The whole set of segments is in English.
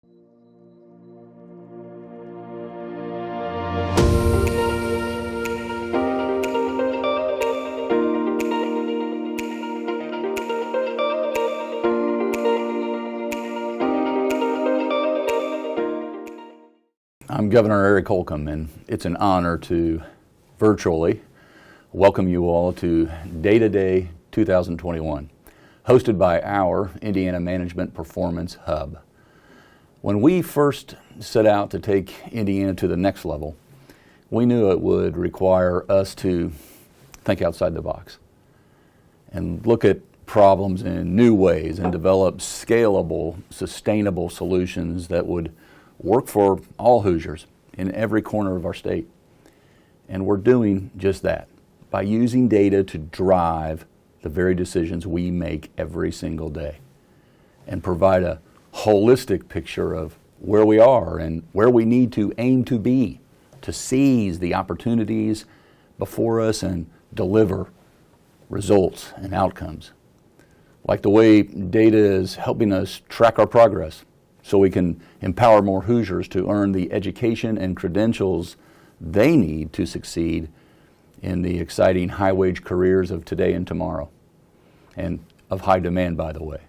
I'm Governor Eric Holcomb, and it's an honor to virtually welcome you all to Day-to-Day 2021, hosted by our Indiana Management Performance Hub. When we first set out to take Indiana to the next level, we knew it would require us to think outside the box and look at problems in new ways and develop scalable, sustainable solutions that would work for all Hoosiers in every corner of our state. And we're doing just that by using data to drive the very decisions we make every single day and provide a holistic picture of where we are and where we need to aim to be to seize the opportunities before us and deliver results and outcomes. Like the way data is helping us track our progress so we can empower more Hoosiers to earn the education and credentials they need to succeed in the exciting high-wage careers of today and tomorrow, and of high demand, by the way.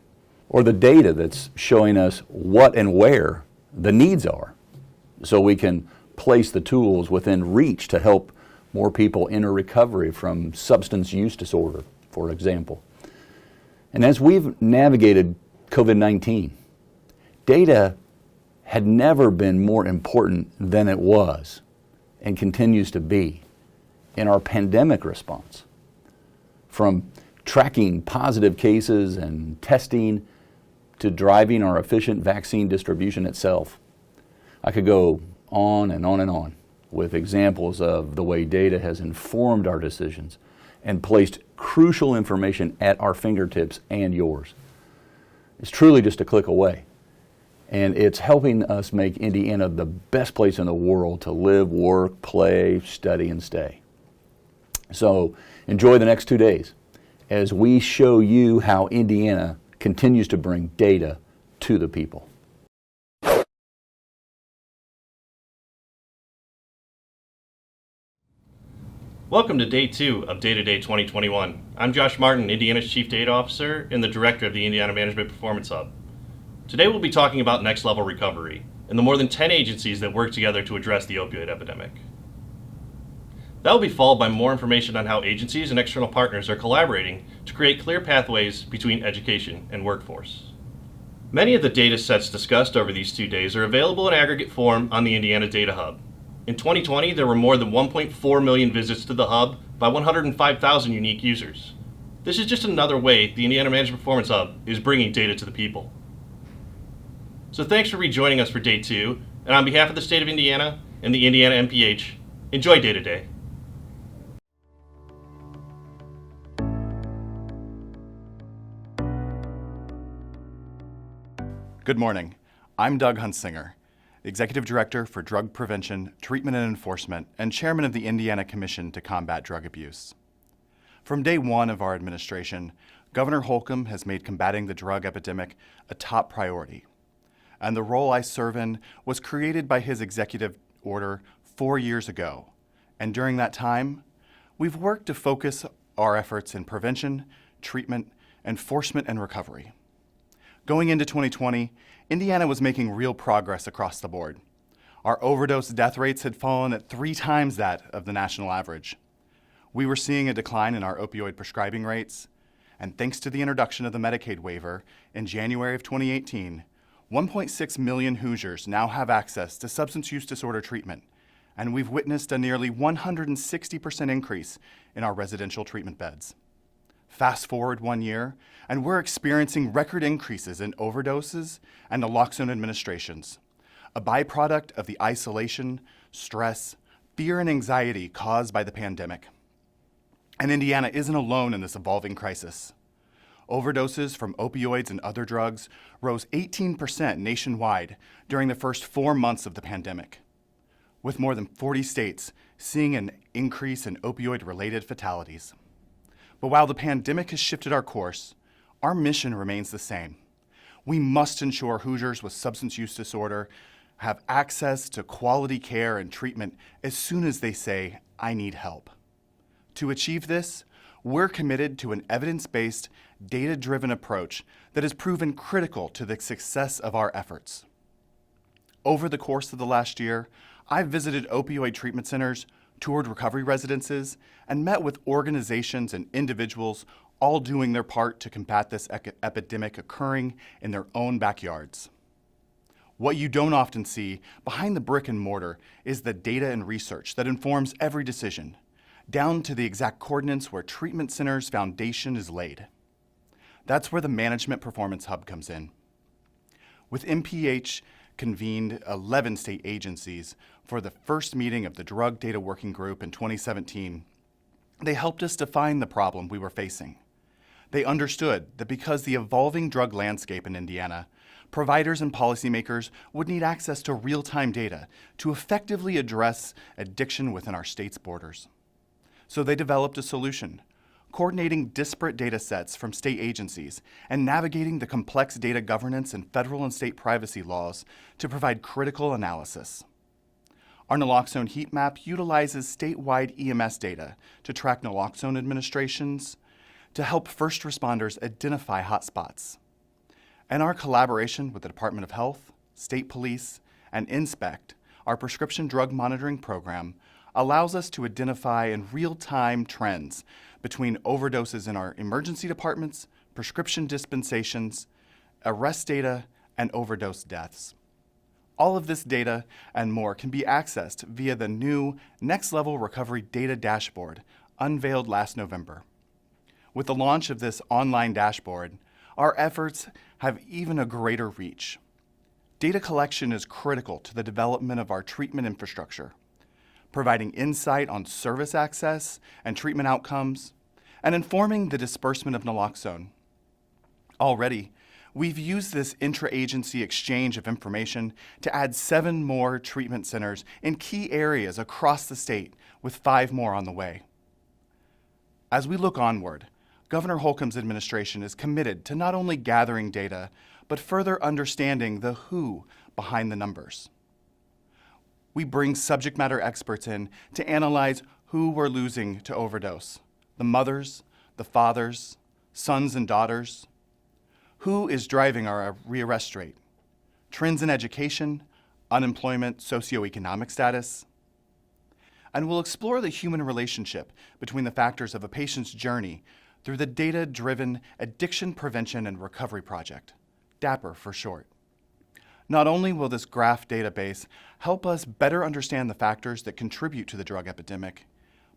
Or the data that's showing us what and where the needs are, so we can place the tools within reach to help more people enter recovery from substance use disorder, for example. And as we've navigated COVID-19, data had never been more important than it was and continues to be in our pandemic response. From tracking positive cases and testing to driving our efficient vaccine distribution itself. I could go on and on and on with examples of the way data has informed our decisions and placed crucial information at our fingertips and yours. It's truly just a click away. And it's helping us make Indiana the best place in the world to live, work, play, study, and stay. So enjoy the next 2 days as we show you how Indiana continues to bring data to the people. Welcome to Day 2 of Day-to-Day 2021. I'm Josh Martin, Indiana's Chief Data Officer and the Director of the Indiana Management Performance Hub. Today we'll be talking about next level recovery and the more than 10 agencies that work together to address the opioid epidemic. That will be followed by more information on how agencies and external partners are collaborating to create clear pathways between education and workforce. Many of the data sets discussed over these 2 days are available in aggregate form on the Indiana Data Hub. In 2020, there were more than 1.4 million visits to the Hub by 105,000 unique users. This is just another way the Indiana Management Performance Hub is bringing data to the people. So thanks for rejoining us for Day 2, and on behalf of the state of Indiana and the Indiana MPH, enjoy Day-to-Day. Good morning. I'm Doug Huntsinger, Executive Director for Drug Prevention, Treatment and Enforcement, and Chairman of the Indiana Commission to Combat Drug Abuse. From day one of our administration, Governor Holcomb has made combating the drug epidemic a top priority. And the role I serve in was created by his executive order 4 years ago. And during that time, we've worked to focus our efforts in prevention, treatment, enforcement, and recovery. Going into 2020, Indiana was making real progress across the board. Our overdose death rates had fallen at 3 times that of the national average. We were seeing a decline in our opioid prescribing rates, and thanks to the introduction of the Medicaid waiver in January of 2018, 1.6 million Hoosiers now have access to substance use disorder treatment, and we've witnessed a nearly 160% increase in our residential treatment beds. Fast forward 1 year, and we're experiencing record increases in overdoses and naloxone administrations, a byproduct of the isolation, stress, fear, and anxiety caused by the pandemic. And Indiana isn't alone in this evolving crisis. Overdoses from opioids and other drugs rose 18% nationwide during the first 4 months of the pandemic, with more than 40 states seeing an increase in opioid-related fatalities. But while the pandemic has shifted our course, our mission remains the same. We must ensure Hoosiers with substance use disorder have access to quality care and treatment as soon as they say, "I need help." To achieve this, we're committed to an evidence-based, data-driven approach that has proven critical to the success of our efforts. Over the course of the last year, I've visited opioid treatment centers, toured recovery residences, and met with organizations and individuals all doing their part to combat this epidemic occurring in their own backyards. What you don't often see behind the brick and mortar is the data and research that informs every decision, down to the exact coordinates where treatment centers' foundation is laid. That's where the Management Performance Hub comes in. With MPH convened 11 state agencies for the first meeting of the Drug Data Working Group in 2017, they helped us define the problem we were facing. They understood that because the evolving drug landscape in Indiana, providers and policymakers would need access to real-time data to effectively address addiction within our state's borders. So they developed a solution, coordinating disparate data sets from state agencies and navigating the complex data governance and federal and state privacy laws to provide critical analysis. Our naloxone heat map utilizes statewide EMS data to track naloxone administrations, to help first responders identify hotspots. And our collaboration with the Department of Health, State Police, and Inspect, our prescription drug monitoring program, allows us to identify in real-time trends between overdoses in our emergency departments, prescription dispensations, arrest data, and overdose deaths. All of this data and more can be accessed via the new Next Level Recovery Data Dashboard unveiled last November. With the launch of this online dashboard, our efforts have even a greater reach. Data collection is critical to the development of our treatment infrastructure, providing insight on service access and treatment outcomes, and informing the disbursement of naloxone. Already, we've used this intra-agency exchange of information to add 7 more treatment centers in key areas across the state, with 5 more on the way. As we look onward, Governor Holcomb's administration is committed to not only gathering data, but further understanding the who behind the numbers. We bring subject matter experts in to analyze who we're losing to overdose: the mothers, the fathers, sons and daughters. Who is driving our rearrest rate? Trends in education, unemployment, socioeconomic status. And we'll explore the human relationship between the factors of a patient's journey through the Data-Driven Addiction Prevention and Recovery Project, DAPR for short. Not only will this graph database help us better understand the factors that contribute to the drug epidemic,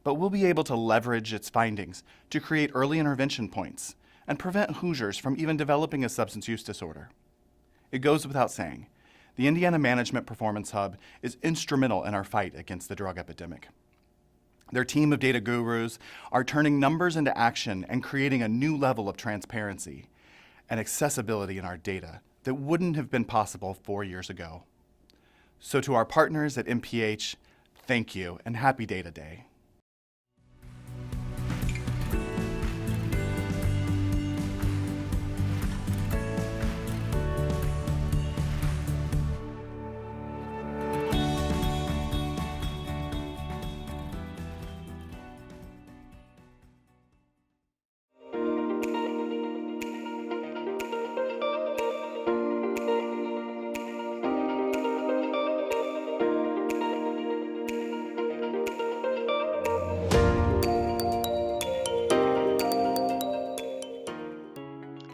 but we'll be able to leverage its findings to create early intervention points and prevent Hoosiers from even developing a substance use disorder. It goes without saying, the Indiana Management Performance Hub is instrumental in our fight against the drug epidemic. Their team of data gurus are turning numbers into action and creating a new level of transparency and accessibility in our data that wouldn't have been possible 4 years ago. So to our partners at MPH, thank you and happy Data Day.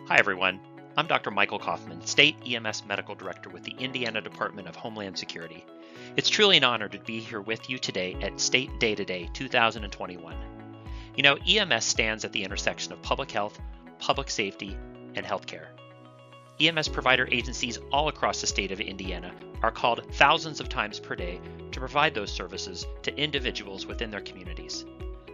Hi everyone, I'm Dr. Michael Kaufman, State EMS Medical Director with the Indiana Department of Homeland Security. It's truly an honor to be here with you today at State Data Day 2021. You know, EMS stands at the intersection of public health, public safety, and healthcare. EMS provider agencies all across the state of Indiana are called thousands of times per day to provide those services to individuals within their communities.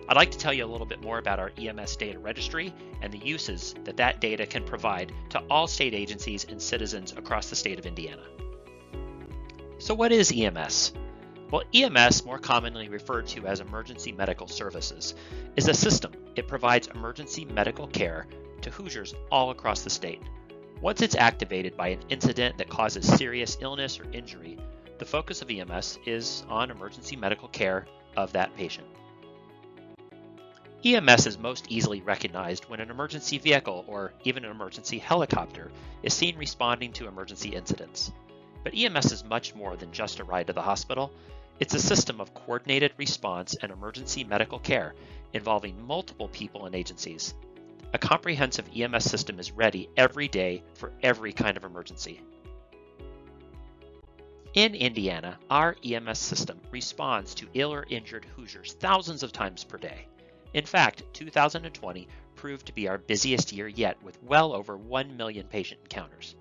I'd like to tell you a little bit more about our EMS data registry and the uses that that data can provide to all state agencies and citizens across the state of Indiana. So what is EMS? Well, EMS, more commonly referred to as Emergency Medical Services, is a system. It provides emergency medical care to Hoosiers all across the state. Once it's activated by an incident that causes serious illness or injury, the focus of EMS is on emergency medical care of that patient. EMS is most easily recognized when an emergency vehicle or even an emergency helicopter is seen responding to emergency incidents. But EMS is much more than just a ride to the hospital. It's a system of coordinated response and emergency medical care involving multiple people and agencies. A comprehensive EMS system is ready every day for every kind of emergency. In Indiana, our EMS system responds to ill or injured Hoosiers thousands of times per day. In fact, 2020 proved to be our busiest year yet with well over 1 million patient encounters.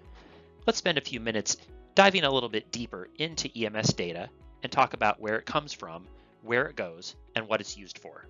Let's spend a few minutes diving a little bit deeper into EMS data and talk about where it comes from, where it goes, and what it's used for.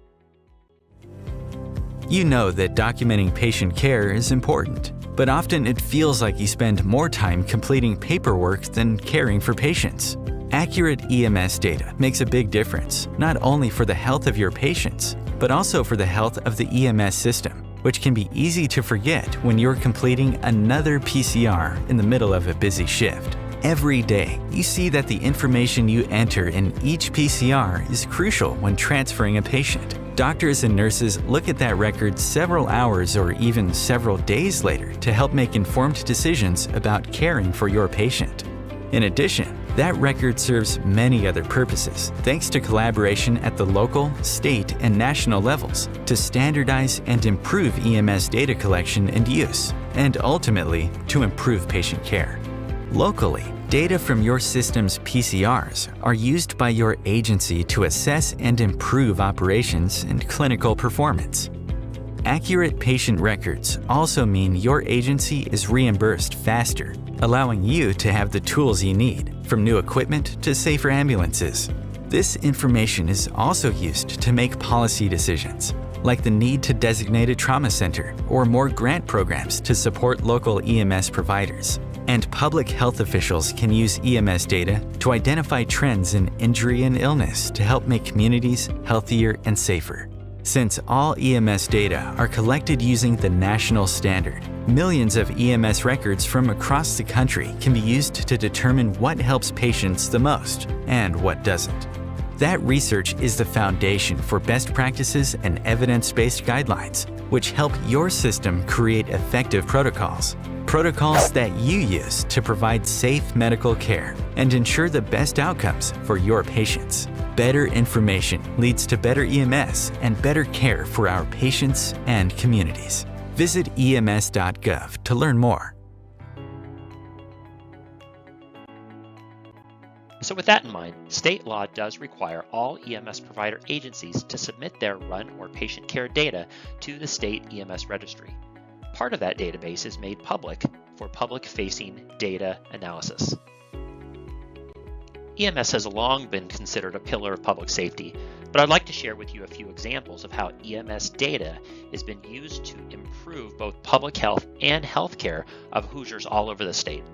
You know that documenting patient care is important, but often it feels like you spend more time completing paperwork than caring for patients. Accurate EMS data makes a big difference, not only for the health of your patients, but also for the health of the EMS system, which can be easy to forget when you're completing another PCR in the middle of a busy shift. Every day, you see that the information you enter in each PCR is crucial when transferring a patient. Doctors and nurses look at that record several hours or even several days later to help make informed decisions about caring for your patient. In addition, that record serves many other purposes thanks to collaboration at the local, state, and national levels to standardize and improve EMS data collection and use, and ultimately to improve patient care. Locally, data from your system's PCRs are used by your agency to assess and improve operations and clinical performance. Accurate patient records also mean your agency is reimbursed faster, allowing you to have the tools you need, from new equipment to safer ambulances. This information is also used to make policy decisions, like the need to designate a trauma center or more grant programs to support local EMS providers. And public health officials can use EMS data to identify trends in injury and illness to help make communities healthier and safer. Since all EMS data are collected using the national standard, millions of EMS records from across the country can be used to determine what helps patients the most and what doesn't. That research is the foundation for best practices and evidence-based guidelines, which help your system create effective protocols. Protocols that you use to provide safe medical care and ensure the best outcomes for your patients. Better information leads to better EMS and better care for our patients and communities. Visit ems.gov to learn more. So with that in mind, state law does require all EMS provider agencies to submit their run or patient care data to the state EMS registry. Part of that database is made public for public-facing data analysis. EMS has long been considered a pillar of public safety, but I'd like to share with you a few examples of how EMS data has been used to improve both public health and healthcare of Hoosiers all over the state.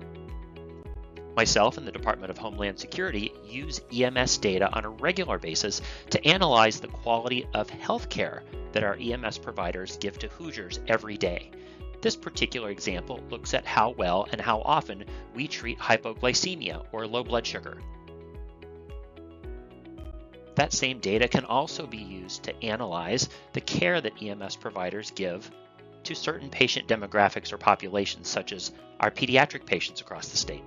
Myself and the Department of Homeland Security use EMS data on a regular basis to analyze the quality of healthcare that our EMS providers give to Hoosiers every day. This particular example looks at how well and how often we treat hypoglycemia or low blood sugar. That same data can also be used to analyze the care that EMS providers give to certain patient demographics or populations, such as our pediatric patients across the state.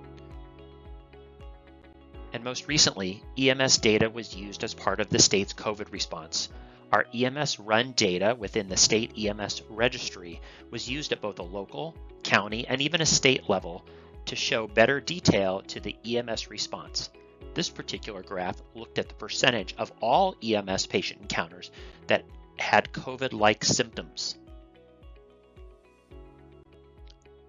And most recently, EMS data was used as part of the state's COVID response. Our EMS run data within the state EMS registry was used at both a local, county, and even a state level to show better detail to the EMS response. This particular graph looked at the percentage of all EMS patient encounters that had COVID-like symptoms.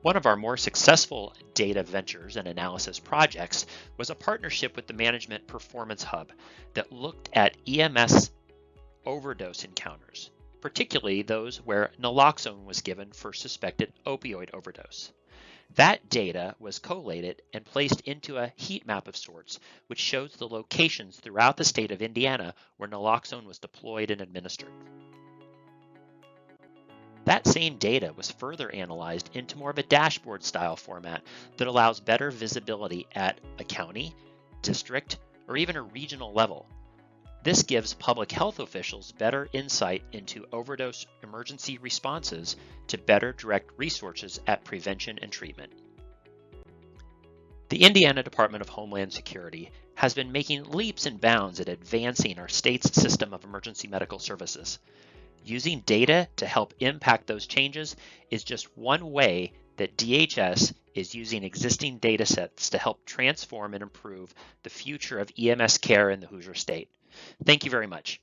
One of our more successful data ventures and analysis projects was a partnership with the Management Performance Hub that looked at EMS overdose encounters, particularly those where naloxone was given for suspected opioid overdose. That data was collated and placed into a heat map of sorts, which shows the locations throughout the state of Indiana where naloxone was deployed and administered. That same data was further analyzed into more of a dashboard style format that allows better visibility at a county, district, or even a regional level. This gives public health officials better insight into overdose emergency responses to better direct resources at prevention and treatment. The Indiana Department of Homeland Security has been making leaps and bounds at advancing our state's system of emergency medical services. Using data to help impact those changes is just one way that DHS is using existing data sets to help transform and improve the future of EMS care in the Hoosier State. Thank you very much.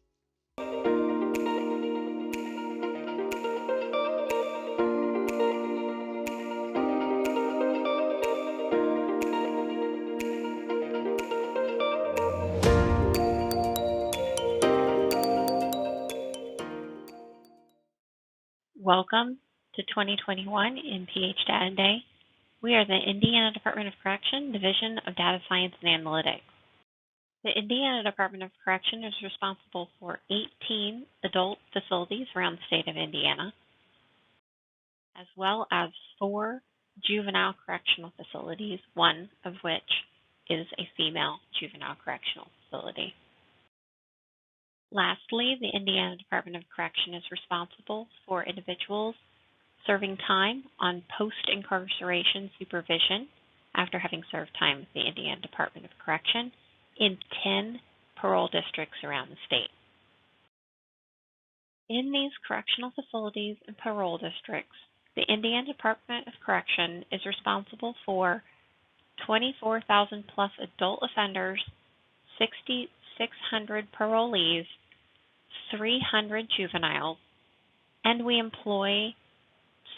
Welcome to 2021 MPH Data Day. We are the Indiana Department of Correction, Division of Data Science and Analytics. The Indiana Department of Correction is responsible for 18 adult facilities around the state of Indiana, as well as 4 juvenile correctional facilities, one of which is a female juvenile correctional facility. Lastly, the Indiana Department of Correction is responsible for individuals serving time on post-incarceration supervision after having served time with the Indiana Department of Correction in 10 parole districts around the state. In these correctional facilities and parole districts, the Indiana Department of Correction is responsible for 24,000 plus adult offenders, 6,600 parolees, 300 juveniles, and we employ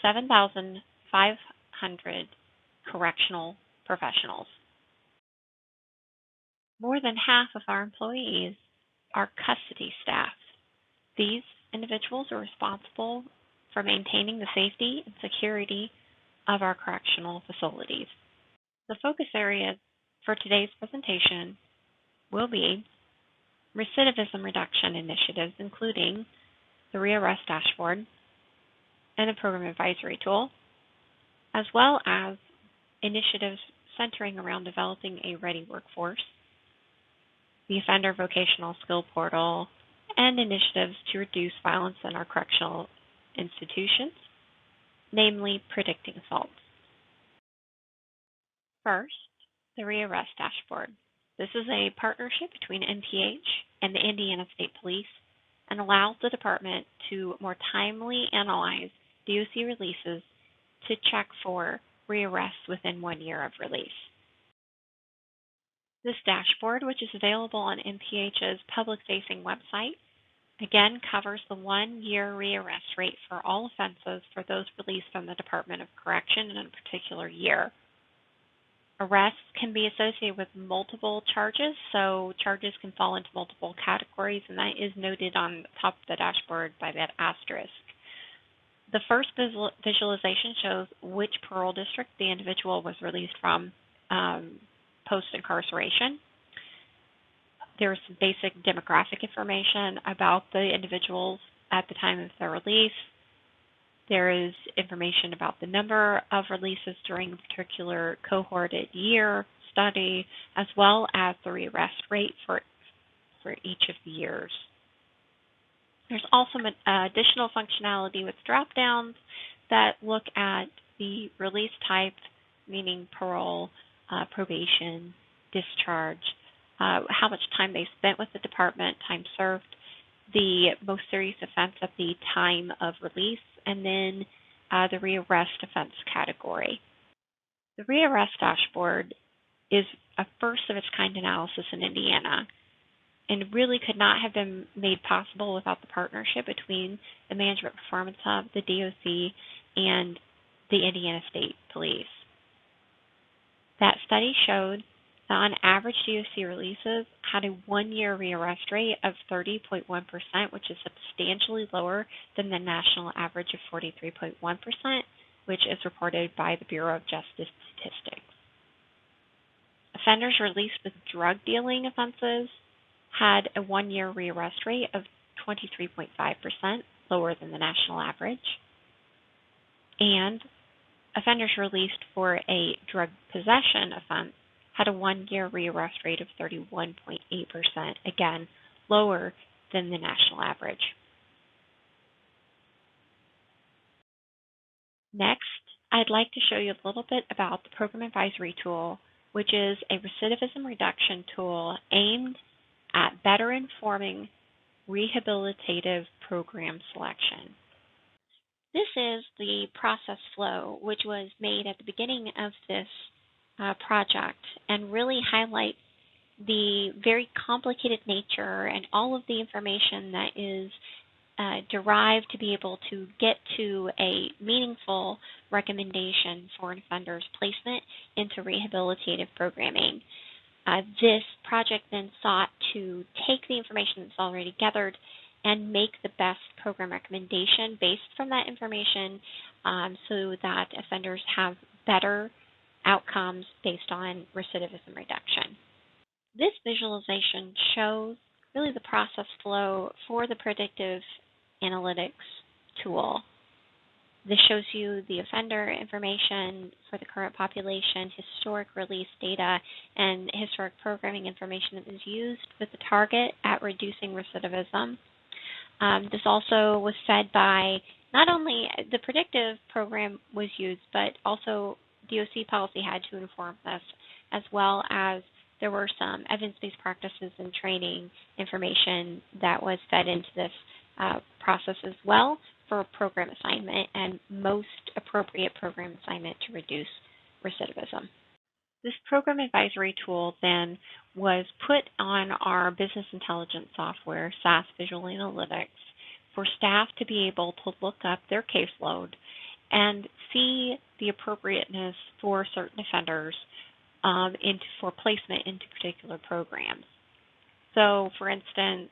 7,500 correctional professionals. More than half of our employees are custody staff. These individuals are responsible for maintaining the safety and security of our correctional facilities. The focus areas for today's presentation will be recidivism reduction initiatives, including the rearrest dashboard and a program advisory tool, as well as initiatives centering around developing a ready workforce, the offender vocational skill portal, and initiatives to reduce violence in our correctional institutions, namely predicting assaults. First, the rearrest dashboard. This is a partnership between MPH and the Indiana State Police and allows the department to more timely analyze DOC releases to check for rearrests within 1 year of release. This dashboard, which is available on MPH's public-facing website, again covers the 1 year rearrest rate for all offenses for those released from the Department of Correction in a particular year. Arrests can be associated with multiple charges, so charges can fall into multiple categories, and that is noted on the top of the dashboard by that asterisk. The first visualization shows which parole district the individual was released from post-incarceration. There's some basic demographic information about the individuals at the time of their release. There is information about the number of releases during a particular cohorted year study, as well as the rearrest rate for each of the years. There's also additional functionality with drop-downs that look at the release type, meaning parole, probation, discharge, how much time they spent with the department, time served, the most serious offense at the time of release, and then the rearrest offense category. The rearrest dashboard is a first of its kind analysis in Indiana and really could not have been made possible without the partnership between the Management Performance Hub, the DOC, and the Indiana State Police. That study showed that on average DOC releases had a 1 year rearrest rate of 30.1%, which is substantially lower than the national average of 43.1%, which is reported by the Bureau of Justice Statistics. Offenders released with drug dealing offenses had a 1 year rearrest rate of 23.5%, lower than the national average. and offenders released for a drug possession offense had a 1-year rearrest rate of 31.8%, again, lower than the national average. Next, I'd like to show you a little bit about the Program Advisory Tool, which is a recidivism reduction tool aimed at better informing rehabilitative program selection. This is the process flow, which was made at the beginning of this project, and really highlight the very complicated nature and all of the information that is derived to be able to get to a meaningful recommendation for an offender's placement into rehabilitative programming. This project then sought to take the information that's already gathered and make the best program recommendation based from that information so that offenders have better outcomes based on recidivism reduction. This visualization shows really the process flow for the predictive analytics tool. This shows you the offender information for the current population, historic release data, and historic programming information that was used with the target at reducing recidivism. This also was fed by not only the predictive program was used, but also DOC policy had to inform this, as well as there were some evidence-based practices and training information that was fed into this process as well for program assignment and most appropriate program assignment to reduce recidivism. This program advisory tool then was put on our business intelligence software, SAS Visual Analytics, for staff to be able to look up their caseload and see the appropriateness for certain offenders for placement into particular programs. So, for instance,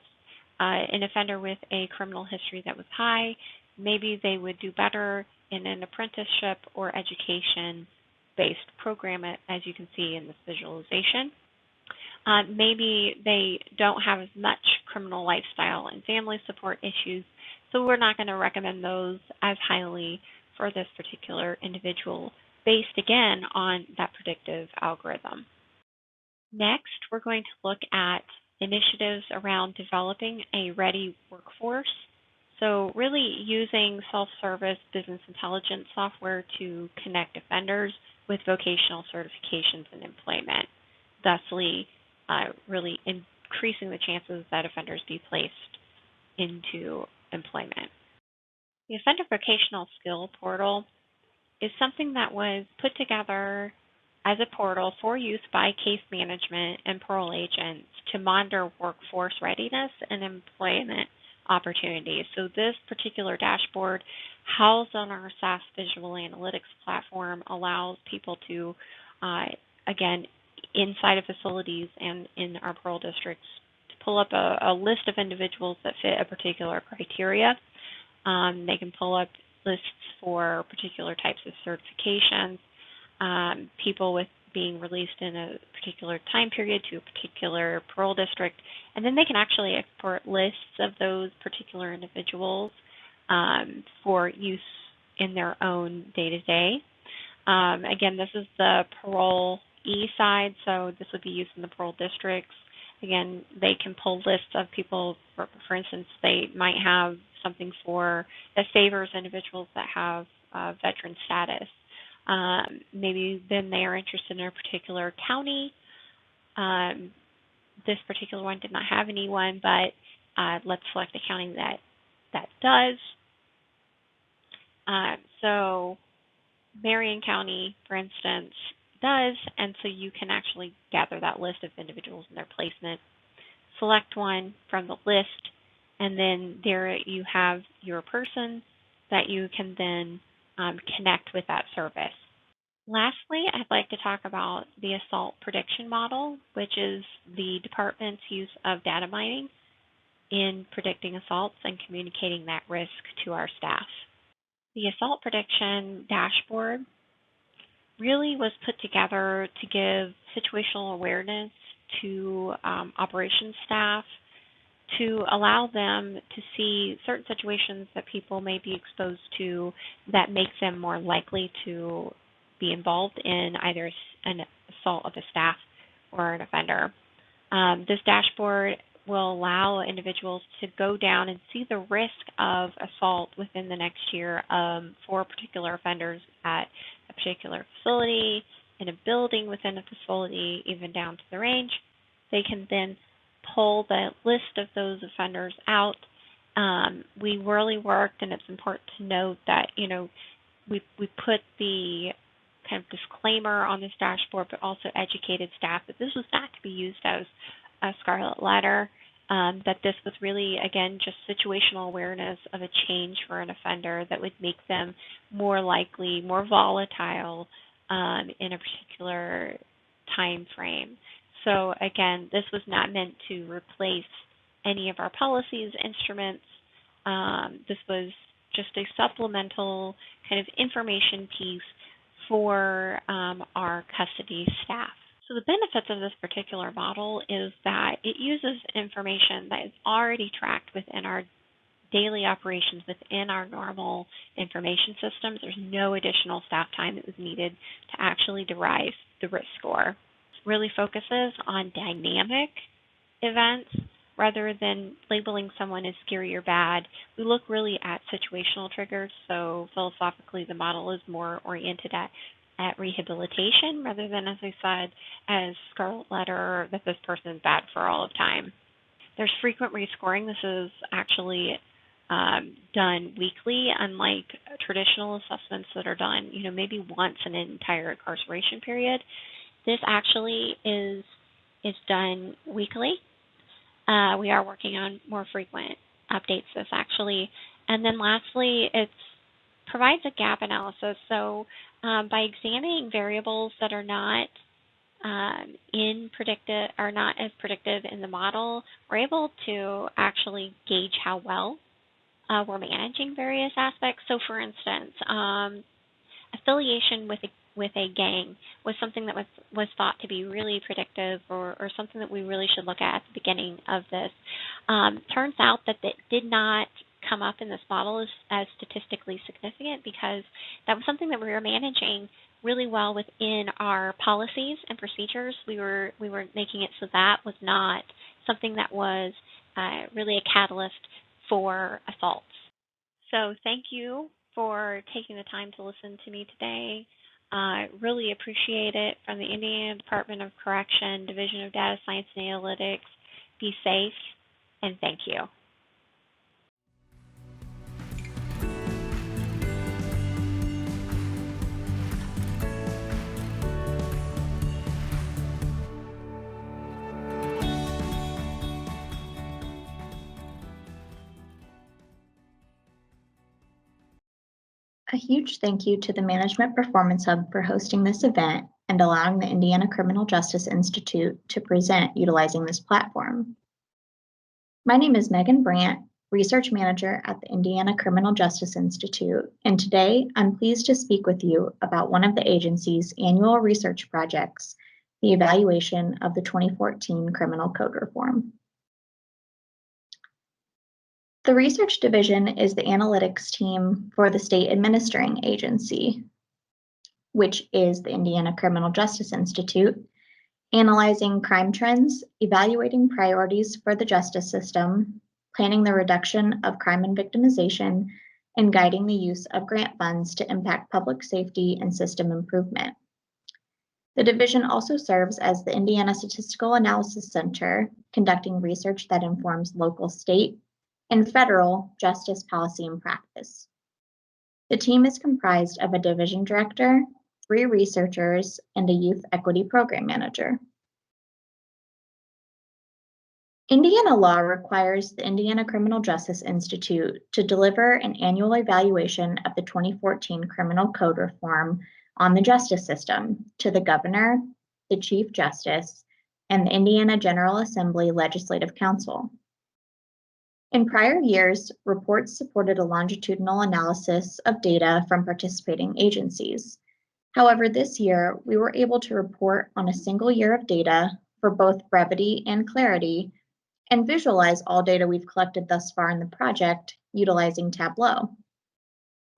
an offender with a criminal history that was high, maybe they would do better in an apprenticeship or education-based program, as you can see in this visualization. Maybe they don't have as much criminal lifestyle and family support issues, so we're not going to recommend those as highly for this particular individual, based again on that predictive algorithm. Next, we're going to look at initiatives around developing a ready workforce. So really using self-service business intelligence software to connect offenders with vocational certifications and employment, thusly really increasing the chances that offenders be placed into employment. The Offender Vocational Skill Portal is something that was put together as a portal for use by case management and parole agents to monitor workforce readiness and employment opportunities. So this particular dashboard housed on our SAS Visual Analytics platform allows people to, again, inside of facilities and in our parole districts, to pull up a list of individuals that fit a particular criteria. They can pull up lists for particular types of certifications, people with being released in a particular time period to a particular parole district, and then they can actually export lists of those particular individuals for use in their own day-to-day. Again, this is the parole side, so this would be used in the parole districts. Again, they can pull lists of people, for instance, they might have something that favors individuals that have veteran status. Maybe then they are interested in a particular county. This particular one did not have anyone, but let's select a county that does. So Marion County, for instance, does, and so you can actually gather that list of individuals and their placement. Select one from the list, and then there you have your person that you can then connect with that service. Lastly, I'd like to talk about the assault prediction model, which is the department's use of data mining in predicting assaults and communicating that risk to our staff. The assault prediction dashboard really was put together to give situational awareness to operations staff to allow them to see certain situations that people may be exposed to that make them more likely to be involved in either an assault of a staff or an offender. This dashboard will allow individuals to go down and see the risk of assault within the next year for particular offenders at a particular facility, in a building within a facility, even down to the range. They can then pull the list of those offenders out. We really worked, and it's important to note that, we put the kind of disclaimer on this dashboard, but also educated staff that this was not to be used as a scarlet letter, that this was really, again, just situational awareness of a change for an offender that would make them more likely, more volatile in a particular time frame. So again, this was not meant to replace any of our policies, instruments. This was just a supplemental kind of information piece for our custody staff. So the benefits of this particular model is that it uses information that is already tracked within our daily operations, within our normal information systems. There's no additional staff time that was needed to actually derive the risk score. It really focuses on dynamic events rather than labeling someone as scary or bad. We look really at situational triggers, so philosophically the model is more oriented at rehabilitation rather than, as I said, as scarlet letter that this person is bad for all of time. There's frequent rescoring. This is actually done weekly, unlike traditional assessments that are done, maybe once in an entire incarceration period. This actually is done weekly. We are working on more frequent updates to this actually. And then lastly, it provides a gap analysis. So by examining variables that are not not as predictive in the model, we're able to actually gauge how well we're managing various aspects. So for instance, affiliation with a gang was something that was thought to be really predictive or something that we really should look at the beginning of this. Turns out that it did not come up in this model as statistically significant because that was something that we were managing really well within our policies and procedures. We were making it so that was not something that was really a catalyst for assaults. So thank you for taking the time to listen to me today. Really appreciate it. From the Indiana Department of Correction, Division of Data Science and Analytics, be safe, and thank you. A huge thank you to the Management Performance Hub for hosting this event and allowing the Indiana Criminal Justice Institute to present utilizing this platform. My name is Megan Brandt, Research Manager at the Indiana Criminal Justice Institute, and today I'm pleased to speak with you about one of the agency's annual research projects, the evaluation of the 2014 Criminal Code Reform. The research division is the analytics team for the state administering agency, which is the Indiana Criminal Justice Institute, analyzing crime trends, evaluating priorities for the justice system, planning the reduction of crime and victimization, and guiding the use of grant funds to impact public safety and system improvement. The division also serves as the Indiana Statistical Analysis Center, conducting research that informs local, state, and federal justice policy and practice. The team is comprised of a division director, 3 researchers, and a youth equity program manager. Indiana law requires the Indiana Criminal Justice Institute to deliver an annual evaluation of the 2014 Criminal Code Reform on the justice system to the governor, the Chief Justice, and the Indiana General Assembly Legislative Council. In prior years, reports supported a longitudinal analysis of data from participating agencies. However, this year, we were able to report on a single year of data for both brevity and clarity and visualize all data we've collected thus far in the project utilizing Tableau.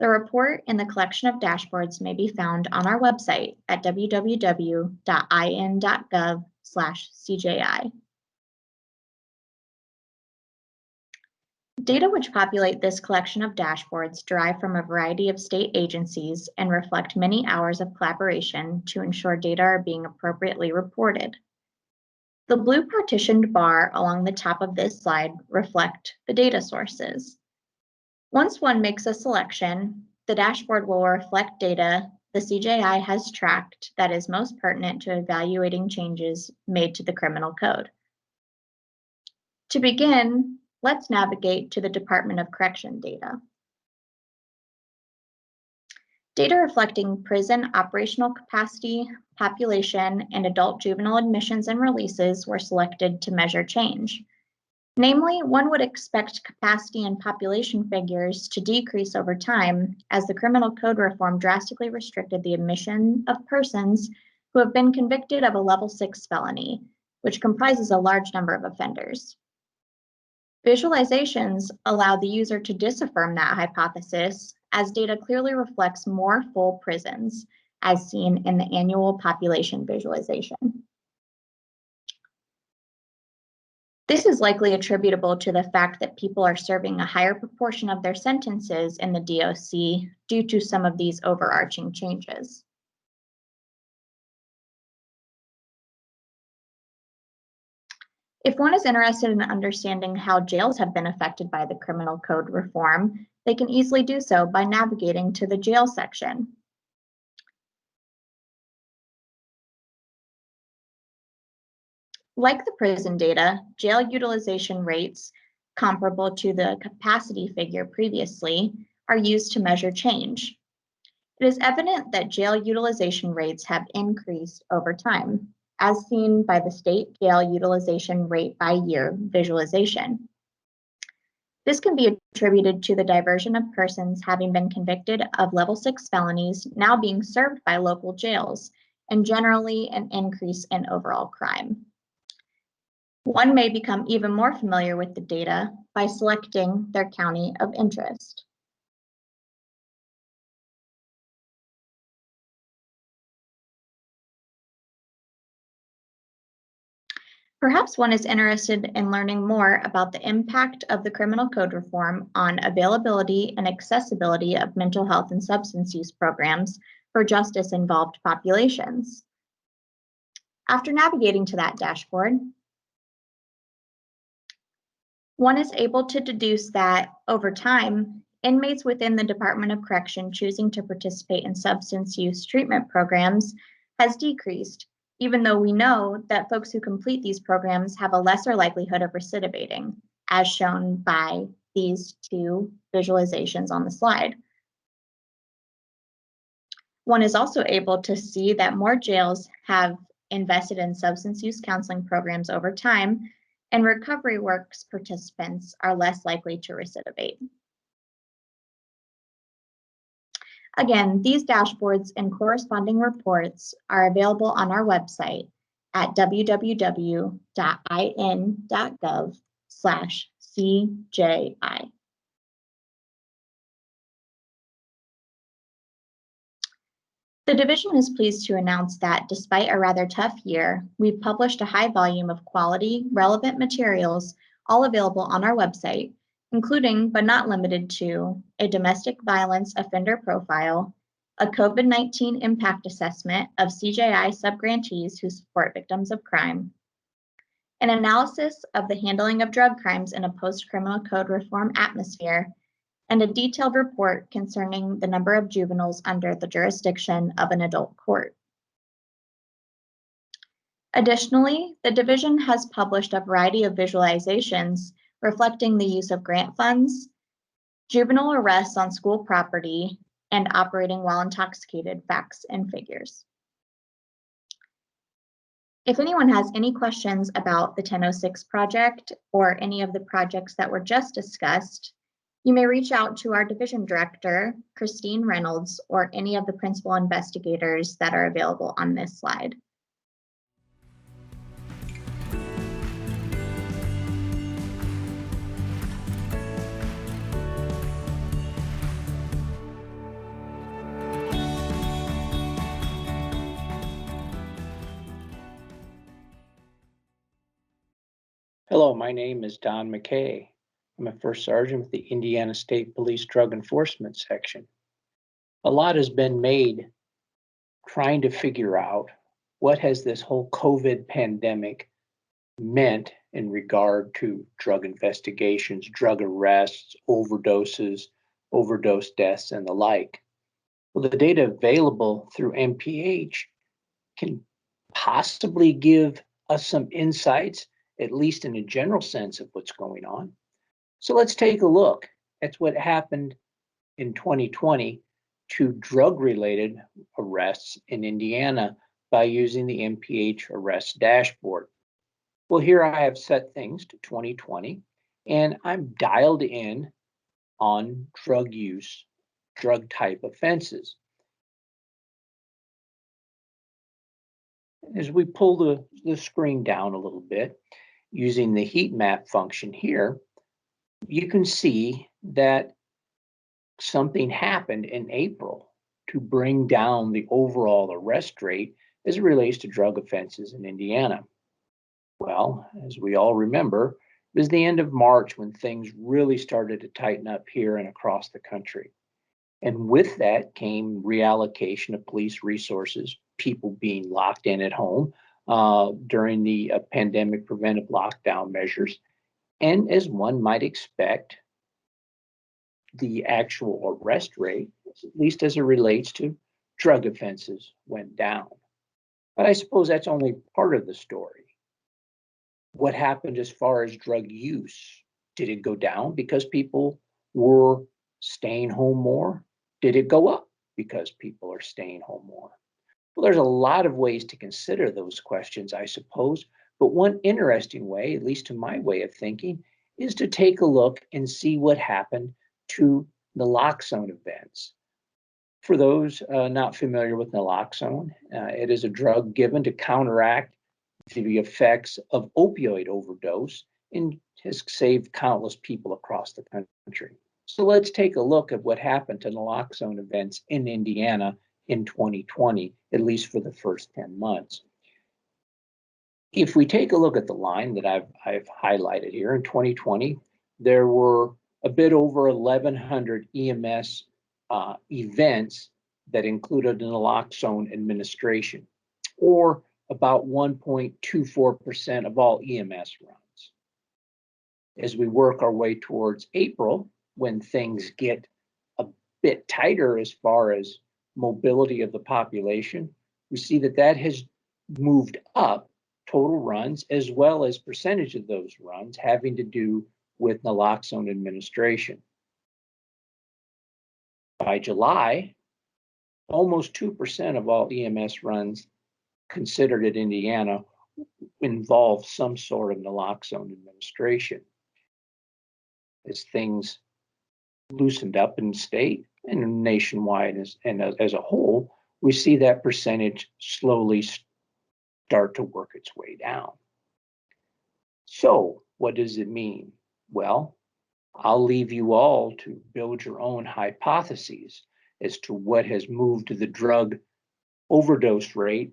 The report and the collection of dashboards may be found on our website at www.in.gov/CJI. Data which populate this collection of dashboards derive from a variety of state agencies and reflect many hours of collaboration to ensure data are being appropriately reported. The blue partitioned bar along the top of this slide reflect the data sources. Once one makes a selection, the dashboard will reflect data the CJI has tracked that is most pertinent to evaluating changes made to the criminal code. To begin, let's navigate to the Department of Correction data. Data reflecting prison operational capacity, population, and adult juvenile admissions and releases were selected to measure change. Namely, one would expect capacity and population figures to decrease over time as the criminal code reform drastically restricted the admission of persons who have been convicted of a level 6 felony, which comprises a large number of offenders. Visualizations allow the user to disaffirm that hypothesis as data clearly reflects more full prisons, as seen in the annual population visualization. This is likely attributable to the fact that people are serving a higher proportion of their sentences in the DOC due to some of these overarching changes. If one is interested in understanding how jails have been affected by the criminal code reform, they can easily do so by navigating to the jail section. Like the prison data, jail utilization rates, comparable to the capacity figure previously, are used to measure change. It is evident that jail utilization rates have increased over time, as seen by the state jail utilization rate by year visualization. This can be attributed to the diversion of persons having been convicted of level 6 felonies now being served by local jails, and generally an increase in overall crime. One may become even more familiar with the data by selecting their county of interest. Perhaps one is interested in learning more about the impact of the criminal code reform on availability and accessibility of mental health and substance use programs for justice-involved populations. After navigating to that dashboard, one is able to deduce that, over time, inmates within the Department of Correction choosing to participate in substance use treatment programs has decreased, even though we know that folks who complete these programs have a lesser likelihood of recidivating, as shown by these two visualizations on the slide. One is also able to see that more jails have invested in substance use counseling programs over time, and recovery works participants are less likely to recidivate. Again, these dashboards and corresponding reports are available on our website at www.in.gov/CJI. The division is pleased to announce that despite a rather tough year, we've published a high volume of quality, relevant materials, all available on our website, including but not limited to a domestic violence offender profile, a COVID-19 impact assessment of CJI subgrantees who support victims of crime, an analysis of the handling of drug crimes in a post-criminal code reform atmosphere, and a detailed report concerning the number of juveniles under the jurisdiction of an adult court. Additionally, the division has published a variety of visualizations reflecting the use of grant funds, juvenile arrests on school property, and operating while intoxicated facts and figures. If anyone has any questions about the 1006 project or any of the projects that were just discussed, you may reach out to our division director, Christine Reynolds, or any of the principal investigators that are available on this slide. Hello, my name is Don McKay. I'm a first sergeant with the Indiana State Police Drug Enforcement Section. A lot has been made trying to figure out what has this whole COVID pandemic meant in regard to drug investigations, drug arrests, overdoses, overdose deaths, and the like. Well, the data available through MPH can possibly give us some insights, at least in a general sense of what's going on. So let's take a look at what happened in 2020 to drug-related arrests in Indiana by using the MPH arrest dashboard. Well, here I have set things to 2020, and I'm dialed in on drug use, drug type offenses. As we pull the screen down a little bit, using the heat map function here, you can see that something happened in April to bring down the overall arrest rate as it relates to drug offenses in Indiana. Well, as we all remember, it was the end of March when things really started to tighten up here and across the country. And with that came reallocation of police resources, people being locked in at home during the pandemic preventive lockdown measures. And as one might expect, the actual arrest rate, at least as it relates to drug offenses, went down. But I suppose that's only part of the story. What happened as far as drug use? Did it go down because people were staying home more? Did it go up because people are staying home more? Well, there's a lot of ways to consider those questions, I suppose. But one interesting way, at least to my way of thinking, is to take a look and see what happened to naloxone events. For those not familiar with naloxone, it is a drug given to counteract the effects of opioid overdose and has saved countless people across the country. So let's take a look at what happened to naloxone events in Indiana in 2020, at least for the first 10 months. If we take a look at the line that I've highlighted here, in 2020, there were a bit over 1,100 EMS events that included naloxone administration, or about 1.24% of all EMS runs. As we work our way towards April, when things get a bit tighter as far as mobility of the population, we see that that has moved up total runs as well as percentage of those runs having to do with naloxone administration. By July, almost 2% of all EMS runs considered at Indiana involve some sort of naloxone administration. As things loosened up in state and nationwide as a whole, we see that percentage slowly start to work its way down. So what does it mean? Well, I'll leave you all to build your own hypotheses as to what has moved the drug overdose rate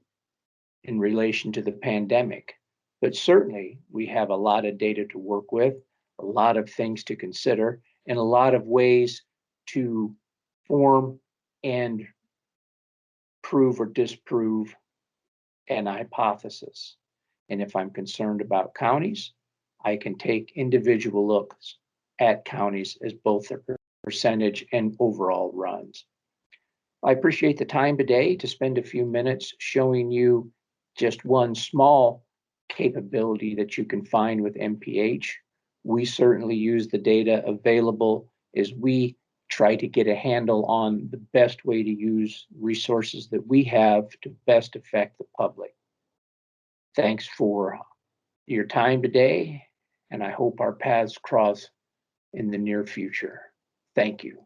in relation to the pandemic. But certainly we have a lot of data to work with, a lot of things to consider, and a lot of ways to form and prove or disprove an hypothesis. And if I'm concerned about counties, I can take individual looks at counties as both their percentage and overall runs. I appreciate the time today to spend a few minutes showing you just one small capability that you can find with MPH. We certainly use the data available as we try to get a handle on the best way to use resources that we have to best affect the public. Thanks for your time today, and I hope our paths cross in the near future. Thank you.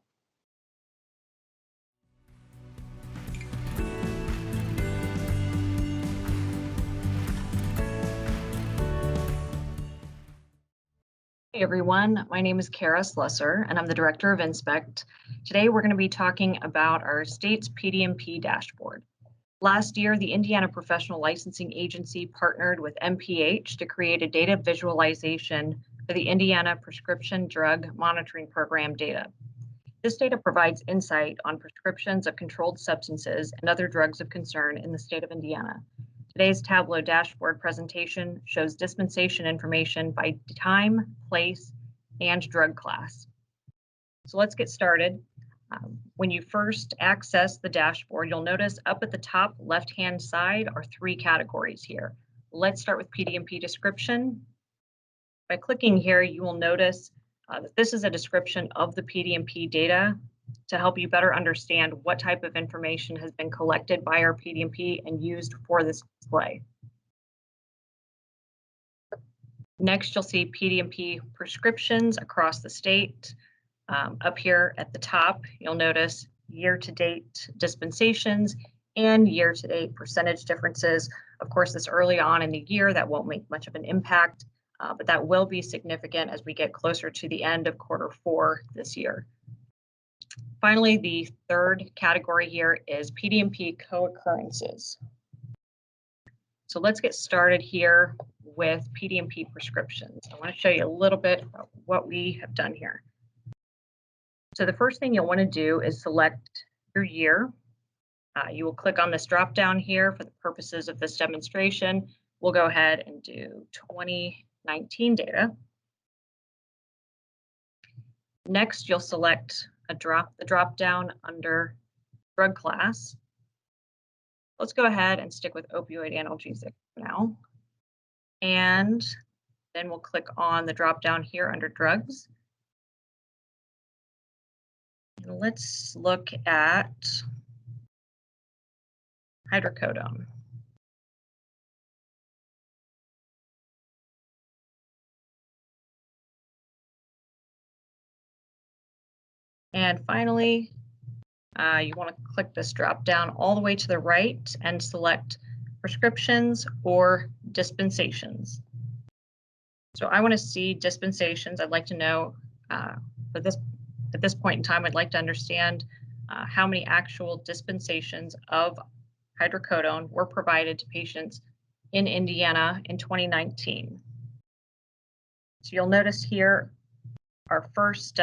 Hey everyone, my name is Kara Slusser and I'm the Director of Inspect. Today we're going to be talking about our state's PDMP dashboard. Last year, the Indiana Professional Licensing Agency partnered with MPH to create a data visualization for the Indiana Prescription Drug Monitoring Program data. This data provides insight on prescriptions of controlled substances and other drugs of concern in the state of Indiana. Today's Tableau dashboard presentation shows dispensation information by time, place, and drug class. So let's get started. When you first access the dashboard, you'll notice up at the top left-hand side are 3 categories here. Let's start with PDMP description. By clicking here, you will notice that this is a description of the PDMP data to help you better understand what type of information has been collected by our PDMP and used for this display. Next, you'll see PDMP prescriptions across the state. Up here at the top, you'll notice year-to-date dispensations and year-to-date percentage differences. Of course, this early on in the year, that won't make much of an impact, but that will be significant as we get closer to the end of Q4 this year. Finally, the third category here is PDMP co-occurrences. So let's get started here with PDMP prescriptions. I want to show you a little bit about what we have done here. So the first thing you'll want to do is select your year. You will click on this drop down here for the purposes of this demonstration. We'll go ahead and do 2019 data. Next, you'll select the drop down under drug class. Let's go ahead and stick with opioid analgesic now. And then we'll click on the drop down here under drugs. And let's look at hydrocodone. And finally, you want to click this drop down all the way to the right and select prescriptions or dispensations. So I want to see dispensations. I'd like to know, at this point in time, I'd like to understand how many actual dispensations of hydrocodone were provided to patients in Indiana in 2019. So you'll notice here, our first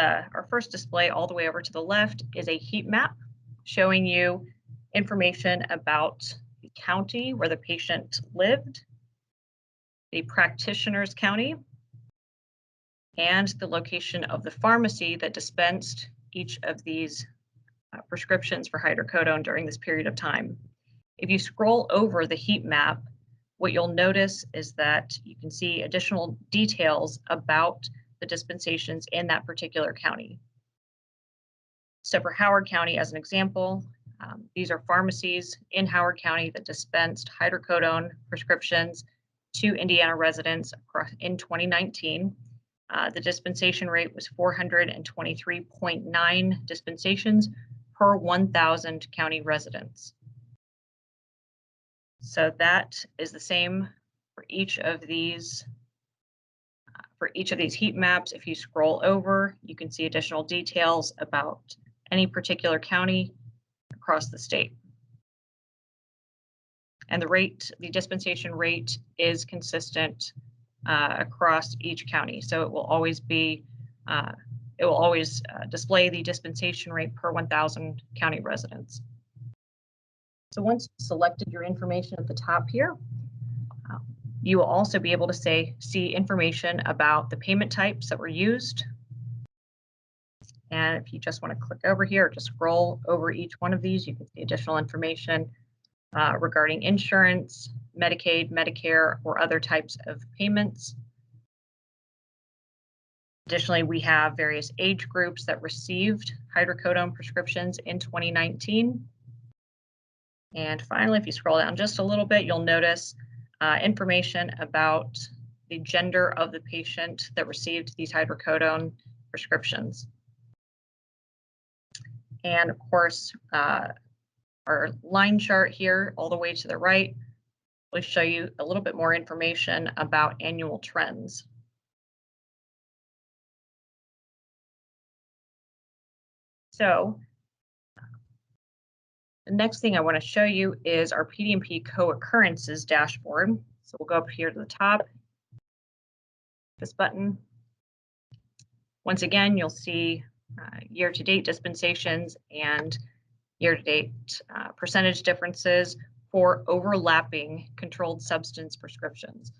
display all the way over to the left is a heat map showing you information about the county where the patient lived, the practitioner's county, and the location of the pharmacy that dispensed each of these prescriptions for hydrocodone during this period of time. If you scroll over the heat map, what you'll notice is that you can see additional details about the dispensations in that particular county. So for Howard County, as an example, these are pharmacies in Howard County that dispensed hydrocodone prescriptions to Indiana residents in 2019. The dispensation rate was 423.9 dispensations per 1,000 county residents. So that is the same for each of these heat maps. If you scroll over, you can see additional details about any particular county across the state. And the dispensation rate is consistent across each county. So it will always display the dispensation rate per 1,000 county residents. So once you've selected your information at the top here, you will also be able to see information about the payment types that were used. And if you just want to click over here, just scroll over each one of these, you can see additional information regarding insurance, Medicaid, Medicare, or other types of payments. Additionally, we have various age groups that received hydrocodone prescriptions in 2019. And finally, if you scroll down just a little bit, you'll notice information about the gender of the patient that received these hydrocodone prescriptions. And of course, our line chart here all the way to the right will show you a little bit more information about annual trends. So The next thing I want to show you is our PDMP co-occurrences dashboard. So we'll go up here to the top, this button. Once again, you'll see year-to-date dispensations and year-to-date percentage differences for overlapping controlled substance prescriptions.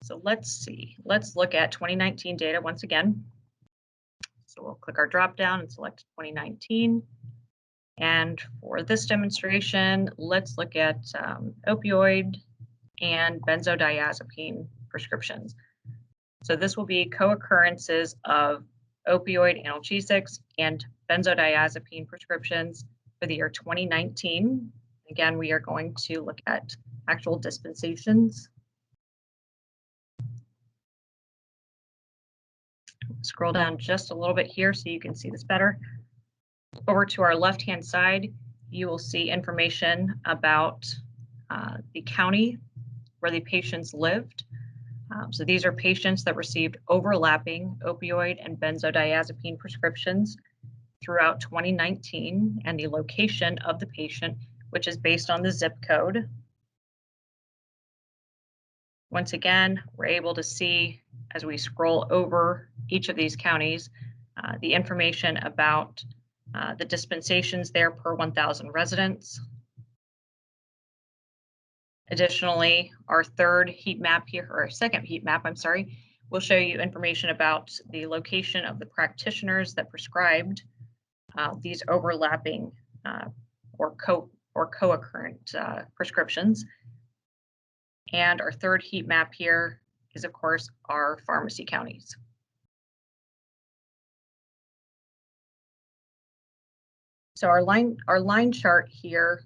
So let's see, let's look at 2019 data once again. So we'll click our drop down and select 2019. And for this demonstration, let's look at opioid and benzodiazepine prescriptions. So this will be co-occurrences of opioid analgesics and benzodiazepine prescriptions for the year 2019. Again, we are going to look at actual dispensations. Scroll down just a little bit here so you can see this better. Over to our left-hand side, you will see information about the county where the patients lived. So these are patients that received overlapping opioid and benzodiazepine prescriptions throughout 2019, and the location of the patient, which is based on the zip code. Once again, we're able to see, as we scroll over each of these counties, the information about the dispensations there per 1,000 residents. Additionally, our third heat map here, or our second heat map, I'm sorry, will show you information about the location of the practitioners that prescribed these overlapping or co-occurrent prescriptions. And our third heat map here is, of course, our pharmacy counties. So our line chart here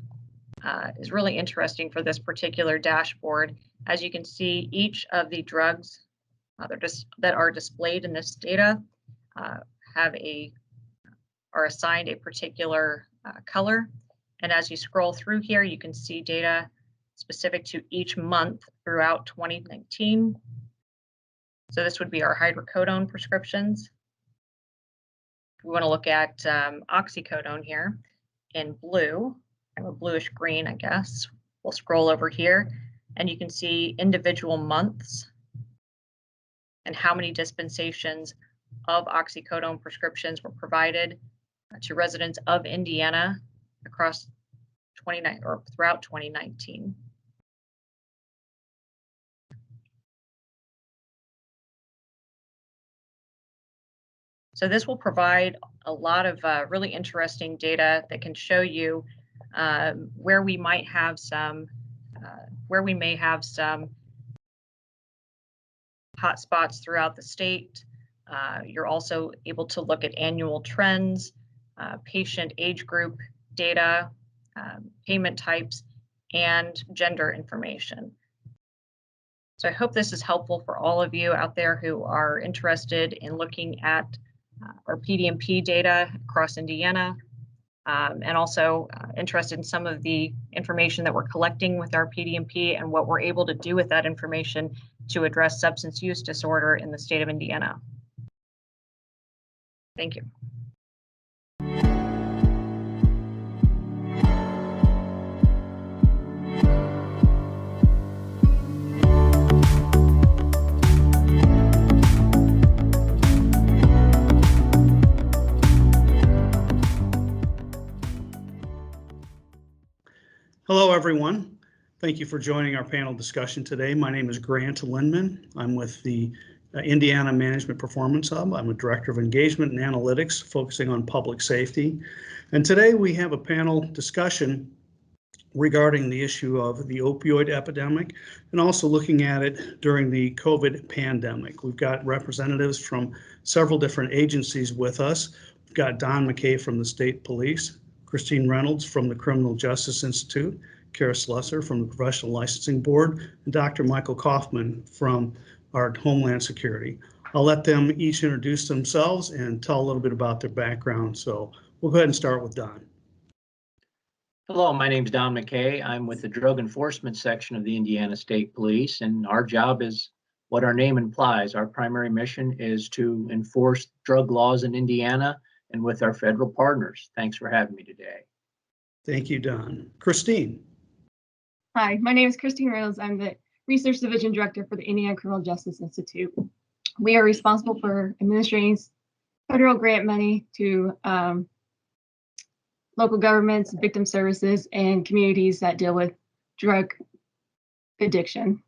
is really interesting for this particular dashboard. As you can see, each of the drugs that are displayed in this data are assigned a particular color. And as you scroll through here, you can see data specific to each month throughout 2019. So this would be our hydrocodone prescriptions. We want to look at oxycodone here in blue, kind of a bluish green, I guess. We'll scroll over here and you can see individual months and how many dispensations of oxycodone prescriptions were provided to residents of Indiana across throughout 2019. So this will provide a lot of really interesting data that can show you where we may have some hot spots throughout the state. You're also able to look at annual trends, patient age group data, payment types, and gender information. So I hope this is helpful for all of you out there who are interested in looking at our PDMP data across Indiana, and also interested in some of the information that we're collecting with our PDMP and what we're able to do with that information to address substance use disorder in the state of Indiana. Thank you. Hello, everyone. Thank you for joining our panel discussion today. My name is Grant Lindman. I'm with the Indiana Management Performance Hub. I'm a Director of Engagement and Analytics focusing on public safety. And today we have a panel discussion regarding the issue of the opioid epidemic and also looking at it during the COVID pandemic. We've got representatives from several different agencies with us. We've got Don McKay from the State Police, Christine Reynolds from the Criminal Justice Institute, Kara Slusser from the Professional Licensing Board, and Dr. Michael Kaufman from our Homeland Security. I'll let them each introduce themselves and tell a little bit about their background. So we'll go ahead and start with Don. Hello, my name is Don McKay. I'm with the Drug Enforcement Section of the Indiana State Police, and our job is what our name implies. Our primary mission is to enforce drug laws in Indiana and with our federal partners. Thanks for having me today. Thank you, Don. Christine. Hi, my name is Christine Reynolds. I'm the Research Division Director for the Indiana Criminal Justice Institute. We are responsible for administering federal grant money to local governments, victim services, and communities that deal with drug addiction.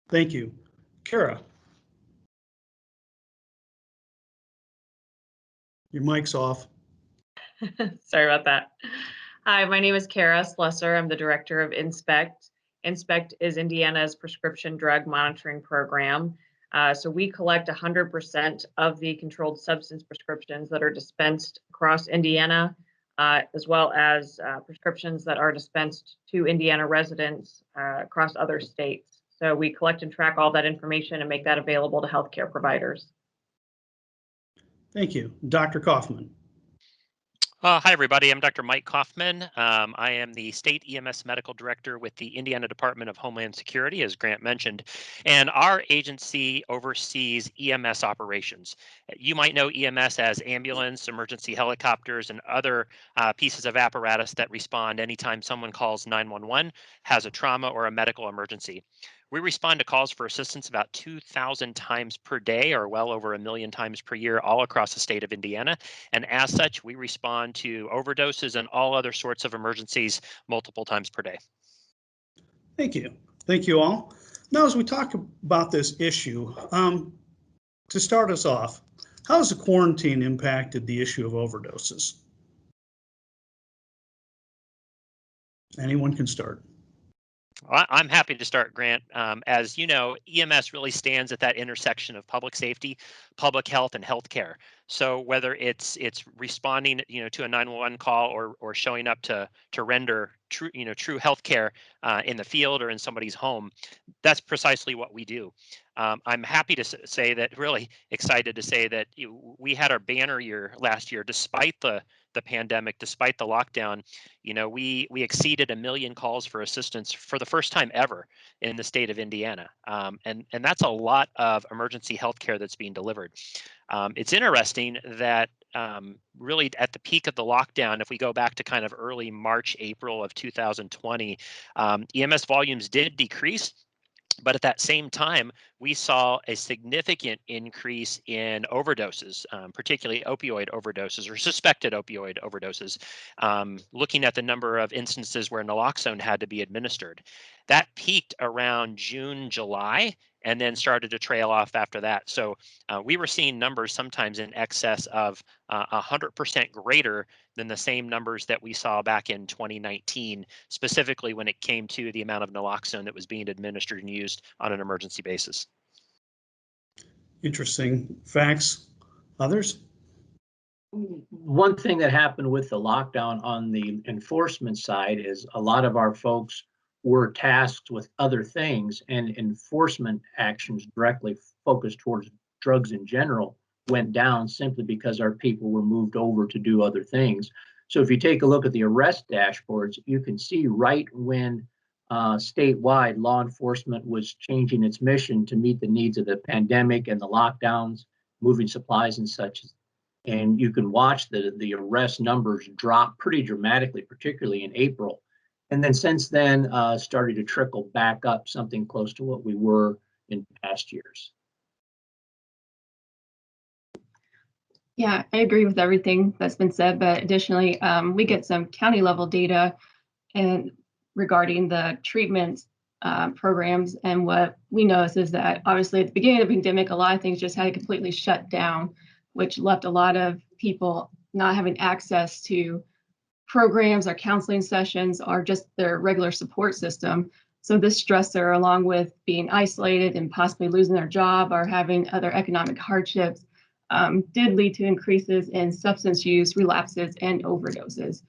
Thank you. Kara. Your mic's off. Sorry about that. Hi, my name is Kara Slusser. I'm the director of Inspect. Inspect is Indiana's prescription drug monitoring program. So we collect 100% of the controlled substance prescriptions that are dispensed across Indiana, as well as prescriptions that are dispensed to Indiana residents across other states. So we collect and track all that information and make that available to healthcare providers. Thank you. Dr. Kaufman. Hi, everybody. I'm Dr. Mike Kaufman. I am the State EMS Medical Director with the Indiana Department of Homeland Security, as Grant mentioned, and our agency oversees EMS operations. You might know EMS as ambulance, emergency helicopters, and other pieces of apparatus that respond anytime someone calls 911, has a trauma or a medical emergency. We respond to calls for assistance about 2,000 times per day, or well over 1 million times per year, all across the state of Indiana. And as such, we respond to overdoses and all other sorts of emergencies multiple times per day. Thank you. Thank you all. Now, as we talk about this issue, to start us off, how has the quarantine impacted the issue of overdoses? Anyone can start. I'm happy to start, Grant. As you know, EMS really stands at that intersection of public safety, public health, and healthcare. So whether it's responding, to a 911 call or showing up to render true healthcare in the field or in somebody's home, that's precisely what we do. I'm happy to say that, really excited to say that we had our banner year last year, despite the pandemic, despite the lockdown. We exceeded 1 million calls for assistance for the first time ever in the state of Indiana. And that's a lot of emergency healthcare that's being delivered. It's interesting that really at the peak of the lockdown, if we go back to kind of early March, April of 2020, EMS volumes did decrease. But at that same time, we saw a significant increase in overdoses, particularly opioid overdoses or suspected opioid overdoses, looking at the number of instances where naloxone had to be administered. That peaked around June, July, and then started to trail off after that. So we were seeing numbers sometimes in excess of 100% greater than the same numbers that we saw back in 2019, specifically when it came to the amount of naloxone that was being administered and used on an emergency basis. Interesting facts. Others? One thing that happened with the lockdown on the enforcement side is a lot of our folks were tasked with other things, and enforcement actions directly focused towards drugs in general went down simply because our people were moved over to do other things. So if you take a look at the arrest dashboards, you can see right when statewide law enforcement was changing its mission to meet the needs of the pandemic and the lockdowns, moving supplies and such. And you can watch the arrest numbers drop pretty dramatically, particularly in April. And then since then, started to trickle back up something close to what we were in past years. Yeah, I agree with everything that's been said, but additionally, we get some county level data and regarding the treatment programs. And what we notice is that obviously at the beginning of the pandemic, a lot of things just had to completely shut down, which left a lot of people not having access to programs or counseling sessions or just their regular support system. So this stressor, along with being isolated and possibly losing their job or having other economic hardships, did lead to increases in substance use, relapses, and overdoses.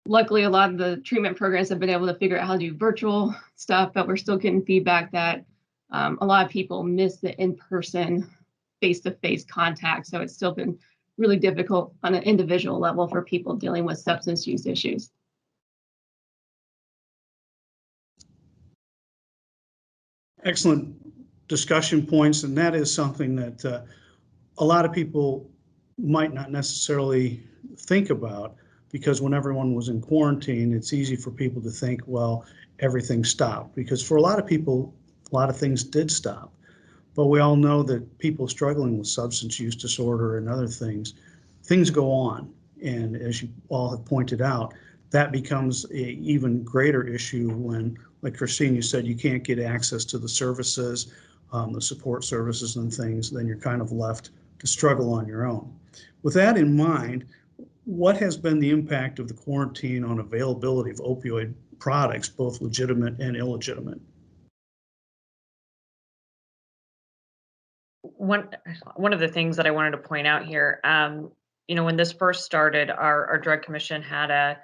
Luckily, a lot of the treatment programs have been able to figure out how to do virtual stuff, but we're still getting feedback that a lot of people miss the in-person, face-to-face contact. So it's still been really difficult on an individual level for people dealing with substance use issues. Excellent discussion points, and that is something that a lot of people might not necessarily think about, because when everyone was in quarantine, it's easy for people to think, well, everything stopped, because for a lot of people, a lot of things did stop. But we all know that people struggling with substance use disorder and other things go on. And as you all have pointed out, that becomes an even greater issue when, like Christine, you said, you can't get access to the services, the support services and things, then you're kind of left to struggle on your own. With that in mind, what has been the impact of the quarantine on availability of opioid products, both legitimate and illegitimate? One of the things that I wanted to point out here, when this first started, our drug commission had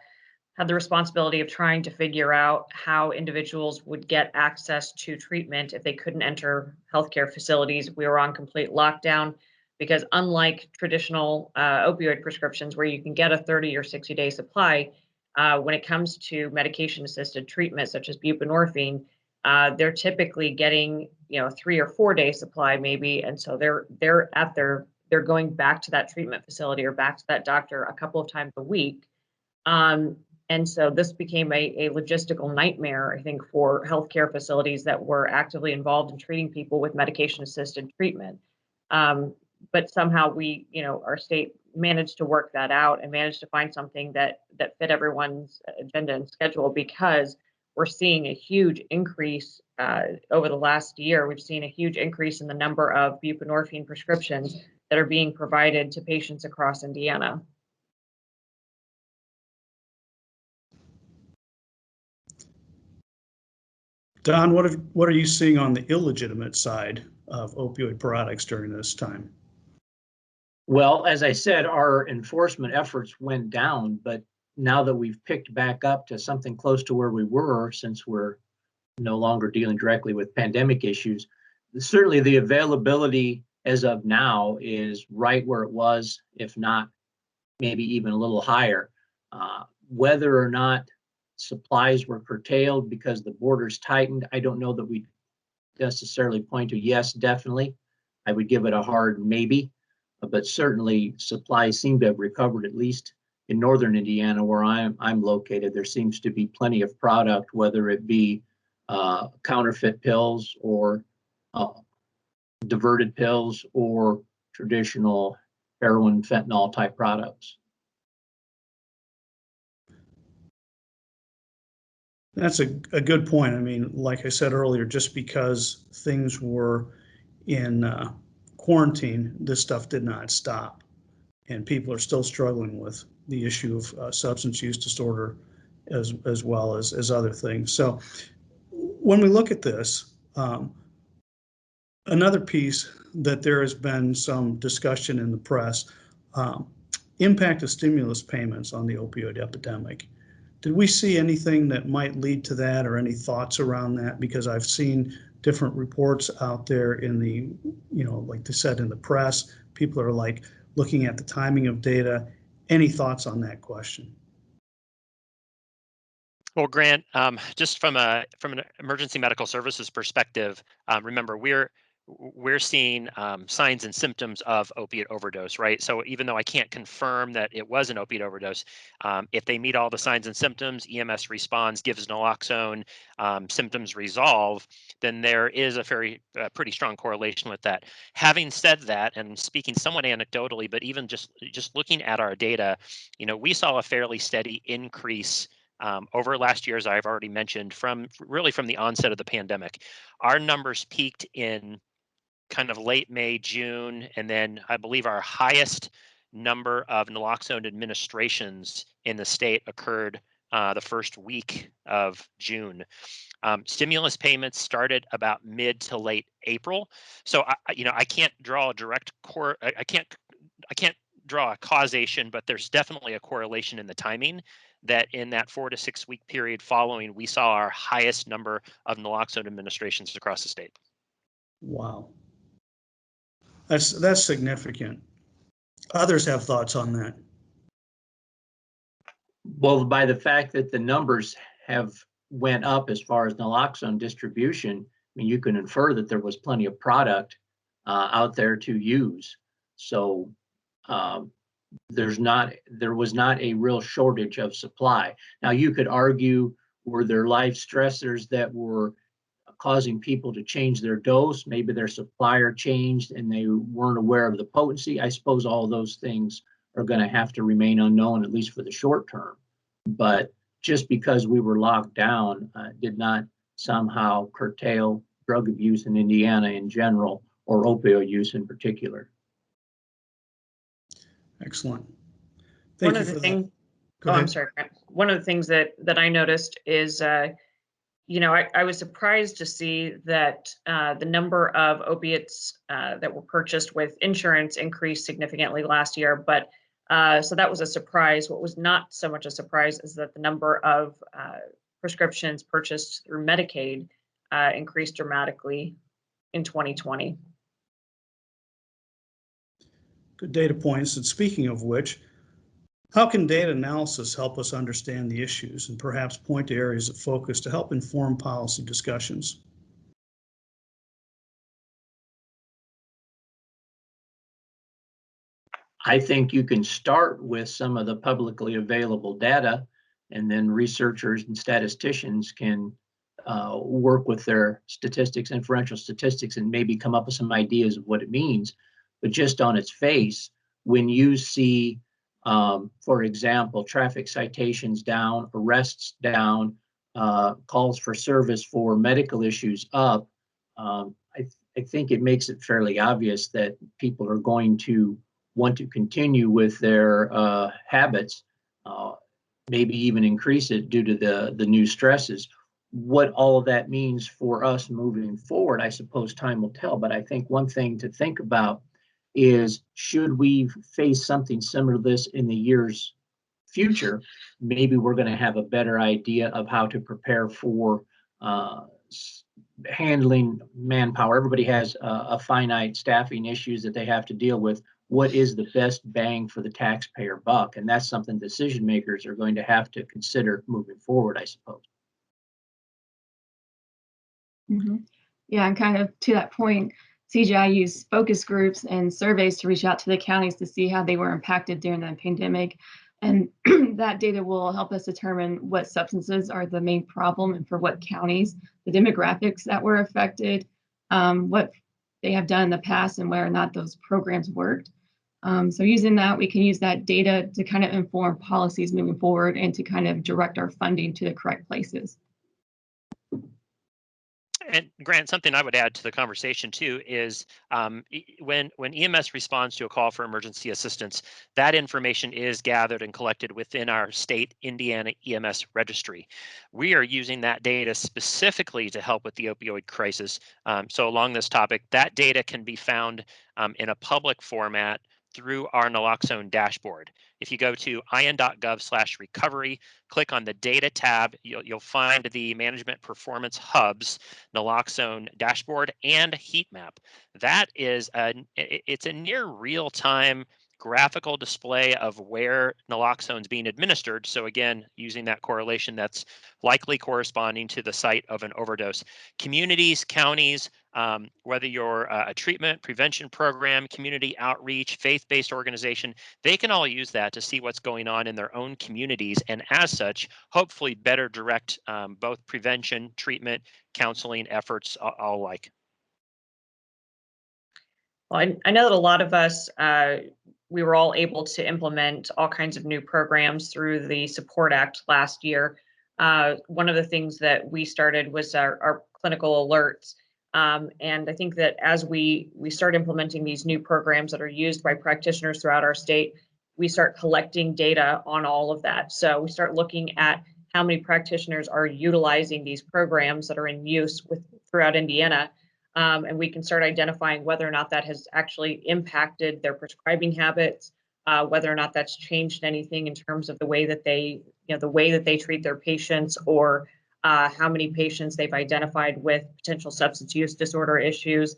the responsibility of trying to figure out how individuals would get access to treatment if they couldn't enter healthcare facilities. We were on complete lockdown because, unlike traditional opioid prescriptions where you can get a 30 or 60-day supply, when it comes to medication-assisted treatment such as buprenorphine, they're typically getting 3 or 4 day supply maybe, and so they're going back to that treatment facility or back to that doctor a couple of times a week. And so this became a logistical nightmare, I think, for healthcare facilities that were actively involved in treating people with medication-assisted treatment. But somehow our state managed to work that out and managed to find something that fit everyone's agenda and schedule, because we're seeing a huge increase over the last year. We've seen a huge increase in the number of buprenorphine prescriptions that are being provided to patients across Indiana. Don, what are you seeing on the illegitimate side of opioid products during this time? Well, as I said, our enforcement efforts went down, but now that we've picked back up to something close to where we were, since we're no longer dealing directly with pandemic issues, certainly the availability as of now is right where it was, if not maybe even a little higher. Whether or not supplies were curtailed because the borders tightened, I don't know that we necessarily point to yes, definitely. I would give it a hard maybe, but certainly supplies seem to have recovered, at least in northern Indiana where I'm located. There seems to be plenty of product, whether it be counterfeit pills or diverted pills or traditional heroin, fentanyl type products. That's a good point. I mean, like I said earlier, just because things were in quarantine, this stuff did not stop. And people are still struggling with the issue of substance use disorder as well as other things. So when we look at this, another piece that there has been some discussion in the press, impact of stimulus payments on the opioid epidemic. Did we see anything that might lead to that, or any thoughts around that? Because I've seen different reports out there in the, like they said in the press, people are like looking at the timing of data. Any thoughts on that question? Well, Grant, just from an emergency medical services perspective, remember we're seeing signs and symptoms of opiate overdose, right? So even though I can't confirm that it was an opiate overdose, if they meet all the signs and symptoms, EMS responds, gives naloxone, symptoms resolve, then there is a pretty strong correlation with that. Having said that, and speaking somewhat anecdotally, but even just looking at our data, we saw a fairly steady increase over last year, as I've already mentioned, from the onset of the pandemic. Our numbers peaked in kind of late May, June, and then I believe our highest number of naloxone administrations in the state occurred the first week of June. Stimulus payments started about mid to late April, so I can't draw a direct I can't draw a causation, but there's definitely a correlation in the timing, that in that 4 to 6 week period following, we saw our highest number of naloxone administrations across the state. Wow. That's significant. Others have thoughts on that. Well, by the fact that the numbers have went up as far as naloxone distribution, I mean, you can infer that there was plenty of product out there to use. So there was not a real shortage of supply. Now you could argue, were there life stressors that were causing people to change their dose? Maybe their supplier changed and they weren't aware of the potency. I suppose all those things are going to have to remain unknown, at least for the short term. But just because we were locked down did not somehow curtail drug abuse in Indiana in general, or opioid use in particular. Excellent. Thank you for that. Go ahead. I'm sorry, Grant. One of the things that I noticed is, you know, I was surprised to see that the number of opiates that were purchased with insurance increased significantly last year. But so that was a surprise. What was not so much a surprise is that the number of prescriptions purchased through Medicaid increased dramatically in 2020. Good data points. And speaking of which, how can data analysis help us understand the issues and perhaps point to areas of focus to help inform policy discussions? I think you can start with some of the publicly available data, and then researchers and statisticians can work with their statistics, inferential statistics, and maybe come up with some ideas of what it means. But just on its face, when you see, for example, traffic citations down, arrests down, calls for service for medical issues up, I think it makes it fairly obvious that people are going to want to continue with their habits, maybe even increase it due to the new stresses. What all of that means for us moving forward, I suppose time will tell. But I think one thing to think about is, should we face something similar to this in the years future, maybe we're going to have a better idea of how to prepare for handling manpower. Everybody has a finite staffing issues that they have to deal with. What is the best bang for the taxpayer buck? And that's something decision makers are going to have to consider moving forward, I suppose. Mm-hmm. Yeah, and kind of to that point, CGI used focus groups and surveys to reach out to the counties to see how they were impacted during the pandemic. And that data will help us determine what substances are the main problem and for what counties, the demographics that were affected, what they have done in the past and whether or not those programs worked. So using that, we can use that data to kind of inform policies moving forward and to kind of direct our funding to the correct places. And Grant, something I would add to the conversation too is when EMS responds to a call for emergency assistance, that information is gathered and collected within our state Indiana EMS registry. We are using that data specifically to help with the opioid crisis. So along this topic, that data can be found in a public format through our naloxone dashboard. If you go to in.gov/recovery, click on the data tab, you'll find the management performance hubs, naloxone dashboard, and heat map. That is it's a near real-time graphical display of where naloxone is being administered. So again, using that correlation that's likely corresponding to the site of an overdose. Communities, counties, whether you're a treatment, prevention program, community outreach, faith-based organization, they can all use that to see what's going on in their own communities, and as such, hopefully better direct both prevention, treatment, counseling efforts all alike. Well, I know that a lot of us, we were all able to implement all kinds of new programs through the Support Act last year. One of the things that we started was our clinical alerts. And I think that as we start implementing these new programs that are used by practitioners throughout our state, we start collecting data on all of that. So we start looking at how many practitioners are utilizing these programs that are in use throughout Indiana. And we can start identifying whether or not that has actually impacted their prescribing habits, whether or not that's changed anything in terms of the way that they treat their patients, or how many patients they've identified with potential substance use disorder issues.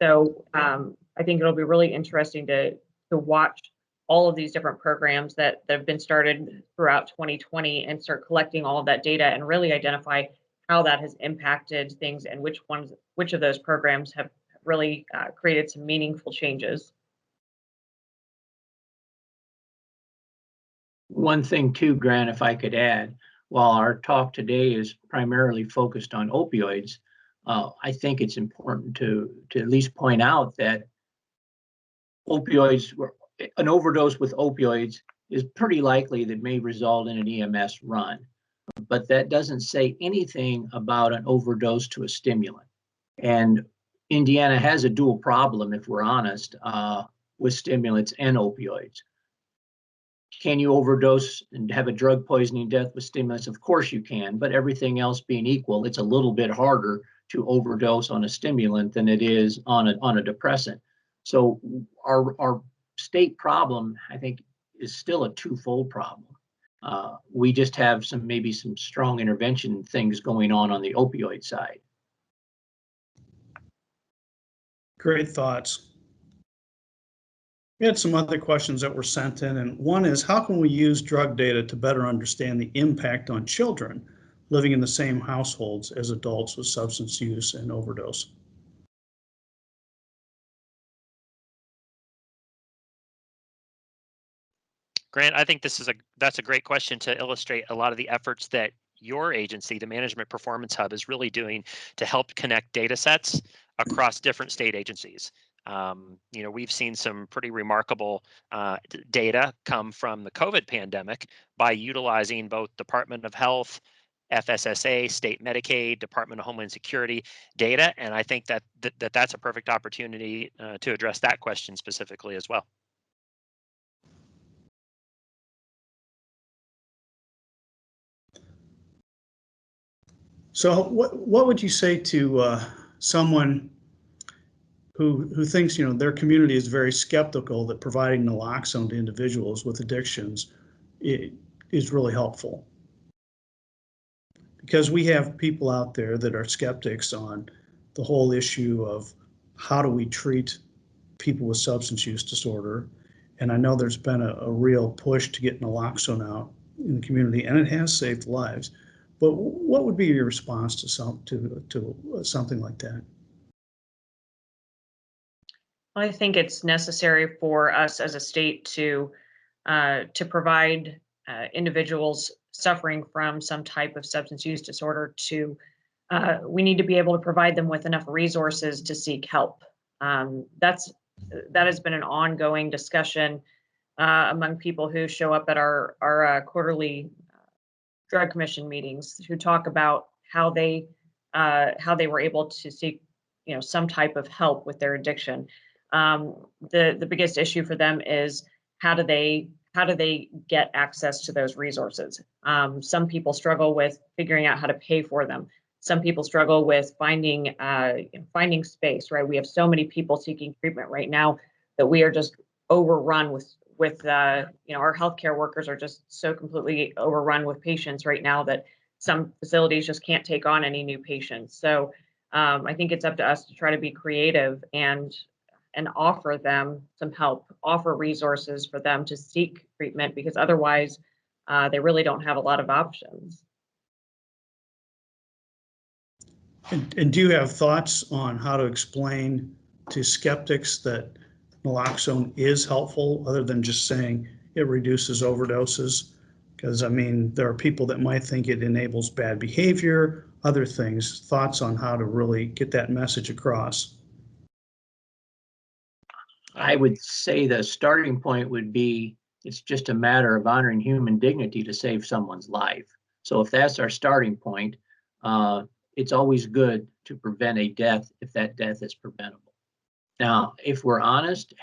So I think it'll be really interesting to watch all of these different programs that have been started throughout 2020 and start collecting all of that data and really identify how that has impacted things and which of those programs have really created some meaningful changes. One thing too, Grant, if I could add, while our talk today is primarily focused on opioids, I think it's important to at least point out that an overdose with opioids is pretty likely that may result in an EMS run. But that doesn't say anything about an overdose to a stimulant. And Indiana has a dual problem, if we're honest, with stimulants and opioids. Can you overdose and have a drug poisoning death with stimulants? Of course you can, but everything else being equal, it's a little bit harder to overdose on a stimulant than it is on a depressant. So our state problem, I think, is still a twofold problem. We just have maybe some strong intervention things going on the opioid side. Great thoughts. We had some other questions that were sent in, and one is, how can we use drug data to better understand the impact on children living in the same households as adults with substance use and overdose? Grant, I think that's a great question to illustrate a lot of the efforts that your agency, the Management Performance Hub, is really doing to help connect data sets across different state agencies. We've seen some pretty remarkable data come from the COVID pandemic by utilizing both Department of Health, FSSA, state Medicaid, Department of Homeland Security data, and I think that's a perfect opportunity to address that question specifically as well. So what would you say to someone who thinks, their community is very skeptical that providing naloxone to individuals with addictions is really helpful? Because we have people out there that are skeptics on the whole issue of how do we treat people with substance use disorder. And I know there's been a real push to get naloxone out in the community, and it has saved lives. But what would be your response to something like that? I think it's necessary for us as a state to provide individuals suffering from some type of substance use disorder we need to be able to provide them with enough resources to seek help. That has been an ongoing discussion among people who show up at our quarterly drug commission meetings, who talk about how they were able to seek some type of help with their addiction. The biggest issue for them is how do they get access to those resources? Some people struggle with figuring out how to pay for them. Some people struggle with finding space, right? We have so many people seeking treatment right now that we are just overrun with our healthcare workers are just so completely overrun with patients right now that some facilities just can't take on any new patients. So I think it's up to us to try to be creative and offer them some help, offer resources for them to seek treatment, because otherwise they really don't have a lot of options. And do you have thoughts on how to explain to skeptics that naloxone is helpful, other than just saying it reduces overdoses? Because, there are people that might think it enables bad behavior, other things. Thoughts on how to really get that message across? I would say the starting point would be, it's just a matter of honoring human dignity to save someone's life. So if that's our starting point, it's always good to prevent a death if that death is preventable. Now, if we're honest,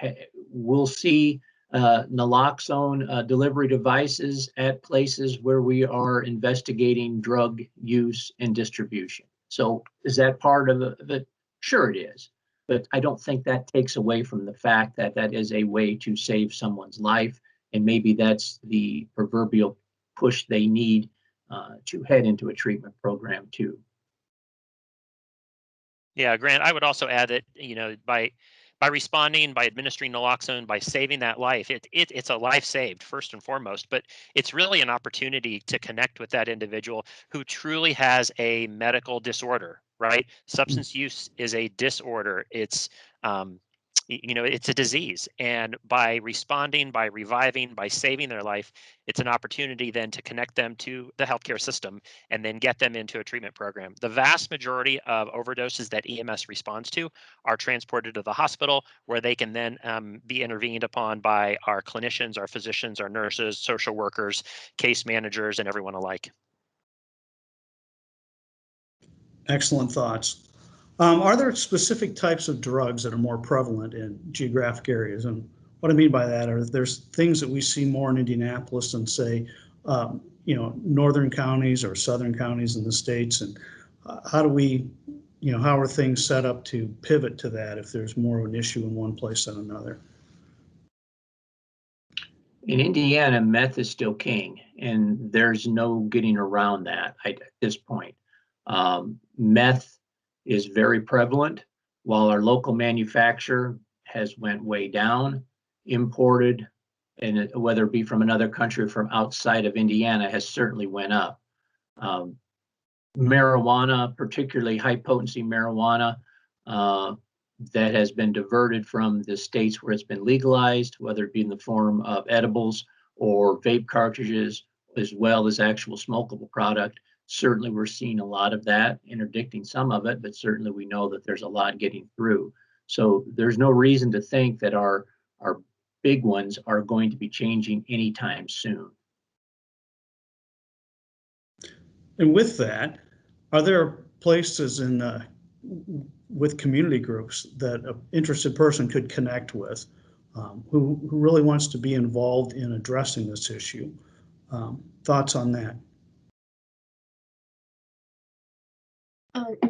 we'll see naloxone delivery devices at places where we are investigating drug use and distribution. So is that part of it? Sure it is. But I don't think that takes away from the fact that that is a way to save someone's life. And maybe that's the proverbial push they need to head into a treatment program too. Yeah, Grant, I would also add that, by responding, by administering naloxone, by saving that life, it's a life saved first and foremost, but it's really an opportunity to connect with that individual who truly has a medical disorder, right? Substance use is a disorder. It's it's a disease, and by responding, by reviving, by saving their life, it's an opportunity then to connect them to the healthcare system and then get them into a treatment program. The vast majority of overdoses that EMS responds to are transported to the hospital, where they can then be intervened upon by our clinicians, our physicians, our nurses, social workers, case managers, and everyone alike. Excellent thoughts. Are there specific types of drugs that are more prevalent in geographic areas? And what I mean by that are there's things that we see more in Indianapolis than, say, northern counties or southern counties in the states. And how do we, how are things set up to pivot to that if there's more of an issue in one place than another? In Indiana, meth is still king, and there's no getting around that at this point. Meth is very prevalent, while our local manufacturer has went way down. Imported, and whether it be from another country or from outside of Indiana, has certainly went up. Marijuana, particularly high potency marijuana, that has been diverted from the states where it's been legalized, whether it be in the form of edibles or vape cartridges, as well as actual smokable product. Certainly we're seeing a lot of that, interdicting some of it, but certainly we know that there's a lot getting through. So there's no reason to think that our big ones are going to be changing anytime soon. And with that, are there places with community groups that an interested person could connect with who really wants to be involved in addressing this issue? Thoughts on that?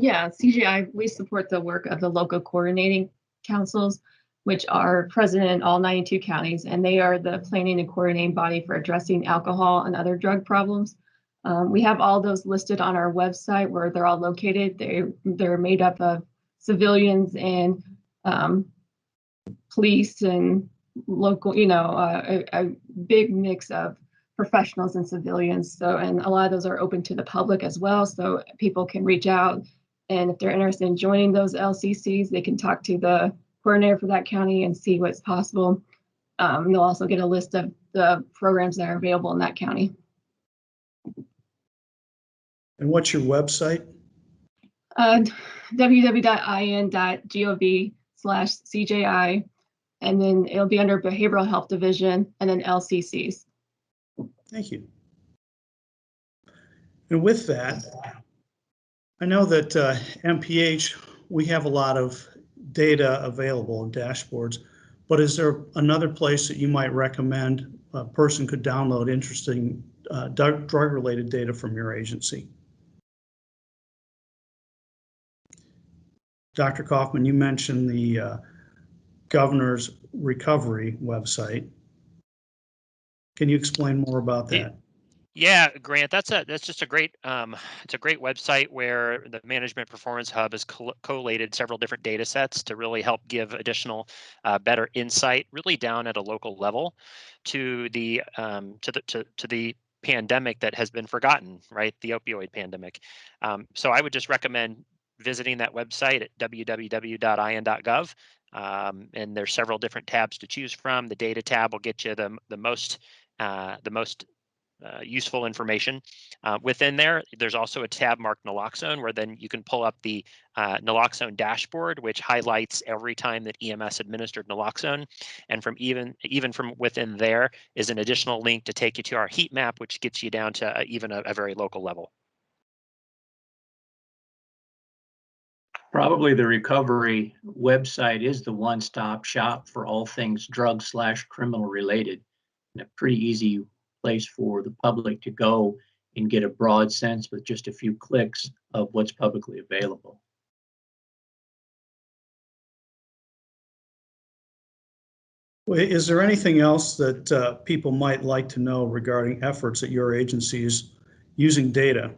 Yeah, CGI, we support the work of the local coordinating councils, which are present in all 92 counties, and they are the planning and coordinating body for addressing alcohol and other drug problems. We have all those listed on our website where they're all located. They're made up of civilians and police and local, a big mix of professionals and civilians. So, and a lot of those are open to the public as well. So people can reach out, and if they're interested in joining those LCCs, they can talk to the coordinator for that county and see what's possible. They'll also get a list of the programs that are available in that county. And what's your website? www.in.gov/CJI, and then it'll be under Behavioral Health Division and then LCCs. Thank you. And with that, I know that MPH, we have a lot of data available and dashboards, but is there another place that you might recommend a person could download interesting drug-related data from your agency? Dr. Kaufman, you mentioned the governor's recovery website. Can you explain more about that? Yeah, Grant, that's just a great it's a great website where the Management Performance Hub has collated several different data sets to really help give additional better insight, really down at a local level, to the pandemic that has been forgotten, right? The opioid pandemic. So I would just recommend visiting that website at www.in.gov. And there's several different tabs to choose from. The data tab will get you the most useful information. Within there, there's also a tab marked naloxone, where then you can pull up the naloxone dashboard, which highlights every time that EMS administered naloxone. And from even from within there is an additional link to take you to our heat map, which gets you down to even a very local level. Probably the recovery website is the one-stop shop for all things drug/criminal related, and a pretty easy place for the public to go and get a broad sense with just a few clicks of what's publicly available. Is there anything else that people might like to know regarding efforts at your agencies using data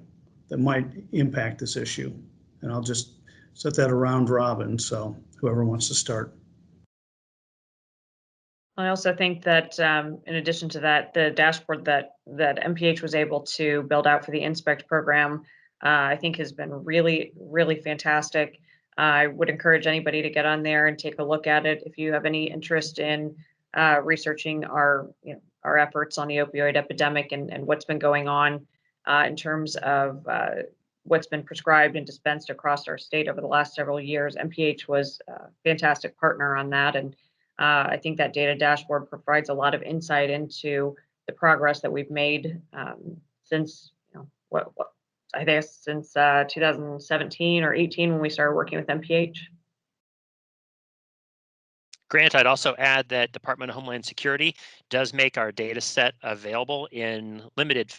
that might impact this issue? And I'll just set that around robin, so whoever wants to start. I also think that in addition to that, the dashboard that MPH was able to build out for the Inspect program, I think has been really, really fantastic. I would encourage anybody to get on there and take a look at it. If you have any interest in researching our efforts on the opioid epidemic and what's been going on in terms of what's been prescribed and dispensed across our state over the last several years, MPH was a fantastic partner on that. And I think that data dashboard provides a lot of insight into the progress that we've made since, I guess since 2017 or 18 when we started working with MPH. Grant, I'd also add that Department of Homeland Security does make our data set available in limited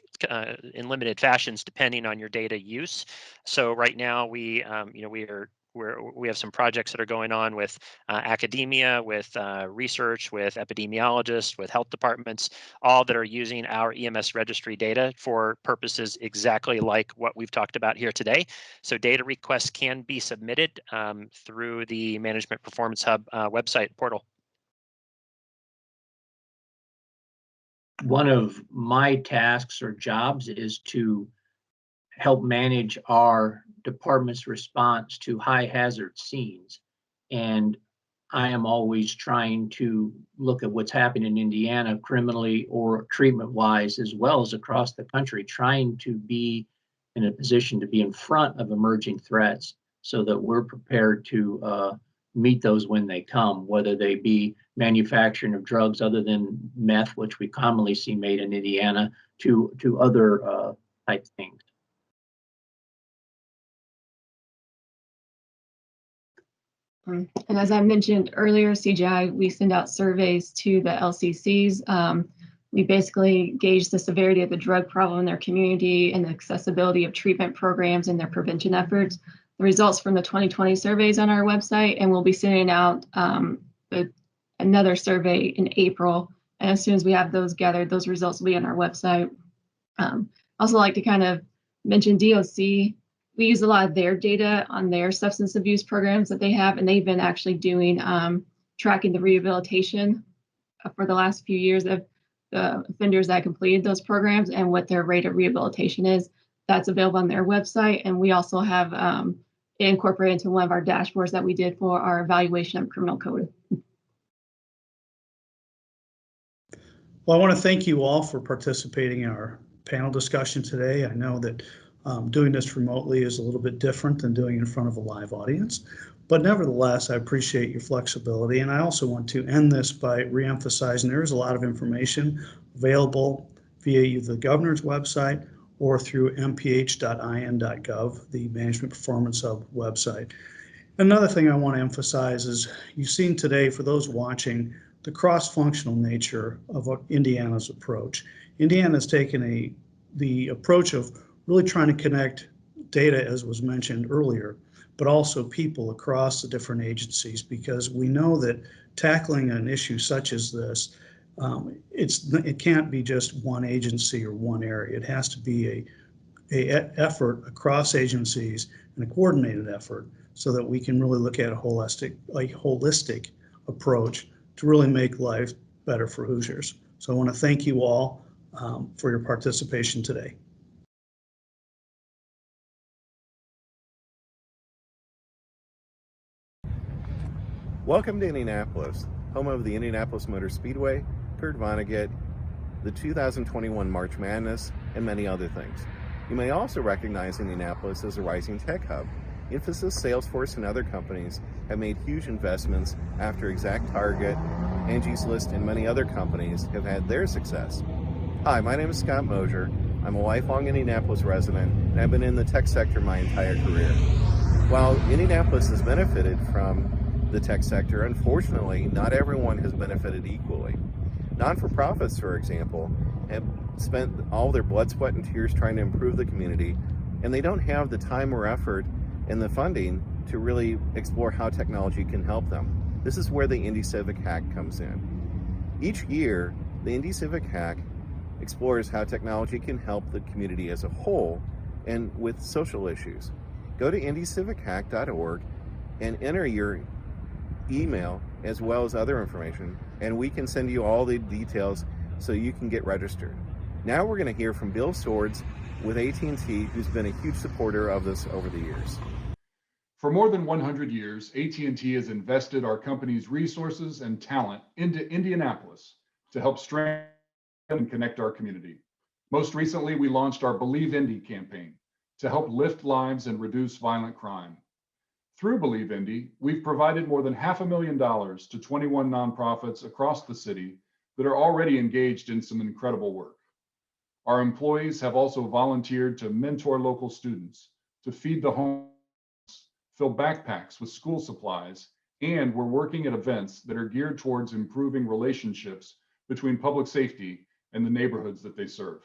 fashions depending on your data use. So right now we have some projects that are going on with academia, with research, with epidemiologists, with health departments, all that are using our EMS registry data for purposes exactly like what we've talked about here today. So data requests can be submitted through the Management Performance Hub website portal. One of my tasks or jobs is to help manage our department's response to high hazard scenes. And I am always trying to look at what's happening in Indiana criminally or treatment wise, as well as across the country, trying to be in a position to be in front of emerging threats so that we're prepared to meet those when they come, whether they be manufacturing of drugs other than meth, which we commonly see made in Indiana, to other type things. And as I mentioned earlier, CGI, we send out surveys to the LCCs. We basically gauge the severity of the drug problem in their community and the accessibility of treatment programs and their prevention efforts. The results from the 2020 surveys on our website, and we'll be sending out another survey in April. And as soon as we have those gathered, those results will be on our website. Also like to kind of mention DOC. We use a lot of their data on their substance abuse programs that they have, and they've been actually doing tracking the rehabilitation for the last few years of the offenders that completed those programs and what their rate of rehabilitation is. That's available on their website, and we also have it incorporated into one of our dashboards that we did for our evaluation of criminal code. Well, I want to thank you all for participating in our panel discussion today. I know that doing this remotely is a little bit different than doing it in front of a live audience, but nevertheless, I appreciate your flexibility. And I also want to end this by reemphasizing there is a lot of information available via either the governor's website or through mph.in.gov, the Management Performance Hub website. Another thing I want to emphasize is you've seen today, for those watching, the cross-functional nature of Indiana's approach. Indiana's taken the approach of really trying to connect data, as was mentioned earlier, but also people across the different agencies, because we know that tackling an issue such as this, it can't be just one agency or one area. It has to be a effort across agencies and a coordinated effort so that we can really look at a holistic approach to really make life better for Hoosiers. So I want to thank you all for your participation today. Welcome to Indianapolis, home of the Indianapolis Motor Speedway, Kurt Vonnegut, the 2021 March Madness, and many other things. You may also recognize Indianapolis as a rising tech hub. Infosys, Salesforce, and other companies have made huge investments after ExactTarget, Angie's List, and many other companies have had their success. Hi, my name is Scott Mosier. I'm a lifelong Indianapolis resident, and I've been in the tech sector my entire career. While Indianapolis has benefited from the tech sector, unfortunately, not everyone has benefited equally. Non-for-profits, for example, have spent all their blood, sweat, and tears trying to improve the community, and they don't have the time or effort and the funding to really explore how technology can help them. This is where the Indy Civic Hack comes in. Each year, the Indy Civic Hack explores how technology can help the community as a whole and with social issues. Go to indycivichack.org and enter your email as well as other information, and we can send you all the details so you can get registered. Now we're going to hear from Bill Swords with AT&T, who's been a huge supporter of this over the years. For more than 100 years, AT&T has invested our company's resources and talent into Indianapolis to help strengthen and connect our community. Most recently, we launched our Believe Indy campaign to help lift lives and reduce violent crime. Through Believe Indy, we've provided more than $500,000 to 21 nonprofits across the city that are already engaged in some incredible work. Our employees have also volunteered to mentor local students, to feed the homeless, fill backpacks with school supplies, and we're working at events that are geared towards improving relationships between public safety and the neighborhoods that they serve.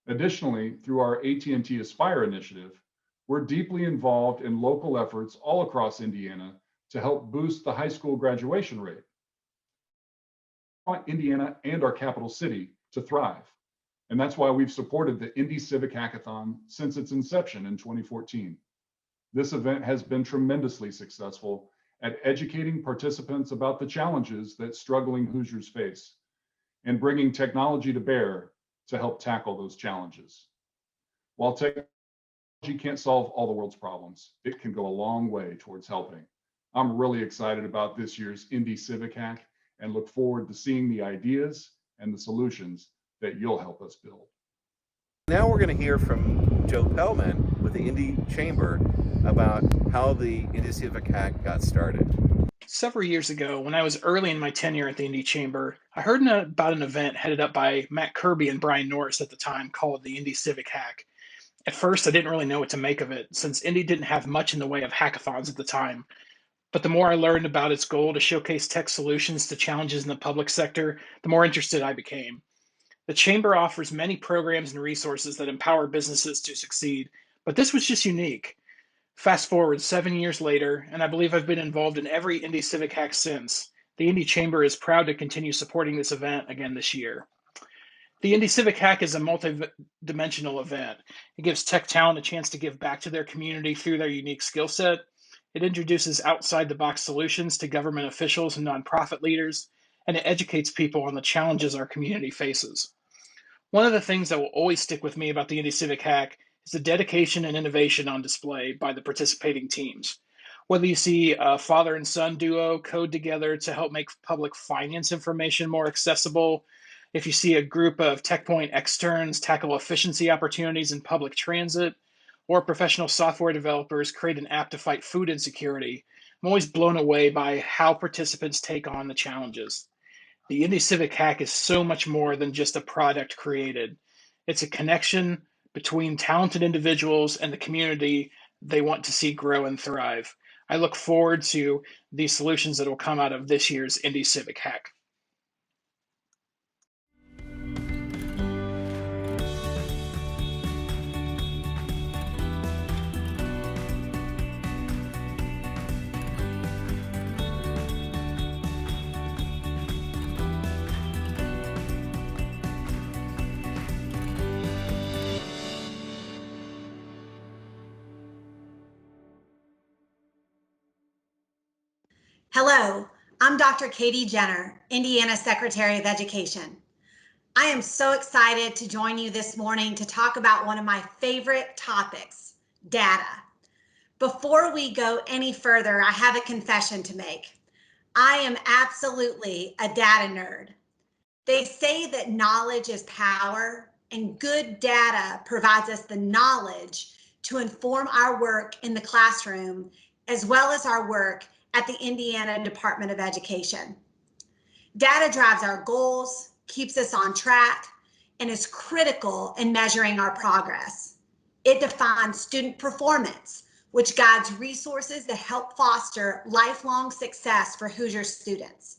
Additionally, through our AT&T Aspire initiative, we're deeply involved in local efforts all across Indiana to help boost the high school graduation rate. We want Indiana and our capital city to thrive. And that's why we've supported the Indy Civic Hackathon since its inception in 2014. This event has been tremendously successful at educating participants about the challenges that struggling Hoosiers face and bringing technology to bear to help tackle those challenges. While technology can't solve all the world's problems, it can go a long way towards helping. I'm really excited about this year's Indy Civic Hack and look forward to seeing the ideas and the solutions that you'll help us build. Now we're going to hear from Joe Pellman with the Indy Chamber about how the Indy Civic Hack got started. Several years ago, when I was early in my tenure at the Indy Chamber, I heard about an event headed up by Matt Kirby and Brian Norris at the time called the Indy Civic Hack. At first, I didn't really know what to make of it, since Indy didn't have much in the way of hackathons at the time. But the more I learned about its goal to showcase tech solutions to challenges in the public sector, the more interested I became. The Chamber offers many programs and resources that empower businesses to succeed, but this was just unique. Fast forward 7 years later, and I believe I've been involved in every Indy Civic Hack since. The Indy Chamber is proud to continue supporting this event again this year. The Indy Civic Hack is a multi-dimensional event. It gives tech talent a chance to give back to their community through their unique skill set. It introduces outside-the-box solutions to government officials and nonprofit leaders, and it educates people on the challenges our community faces. One of the things that will always stick with me about the Indy Civic Hack is the dedication and innovation on display by the participating teams. Whether you see a father and son duo code together to help make public finance information more accessible, if you see a group of TechPoint externs tackle efficiency opportunities in public transit, or professional software developers create an app to fight food insecurity, I'm always blown away by how participants take on the challenges. The Indy Civic Hack is so much more than just a product created. It's a connection between talented individuals and the community they want to see grow and thrive. I look forward to the solutions that will come out of this year's Indy Civic Hack. Hello, I'm Dr. Katie Jenner, Indiana Secretary of Education. I am so excited to join you this morning to talk about one of my favorite topics, data. Before we go any further, I have a confession to make. I am absolutely a data nerd. They say that knowledge is power, and good data provides us the knowledge to inform our work in the classroom, as well as our work at the Indiana Department of Education. Data drives our goals, keeps us on track, and is critical in measuring our progress. It defines student performance, which guides resources that help foster lifelong success for Hoosier students.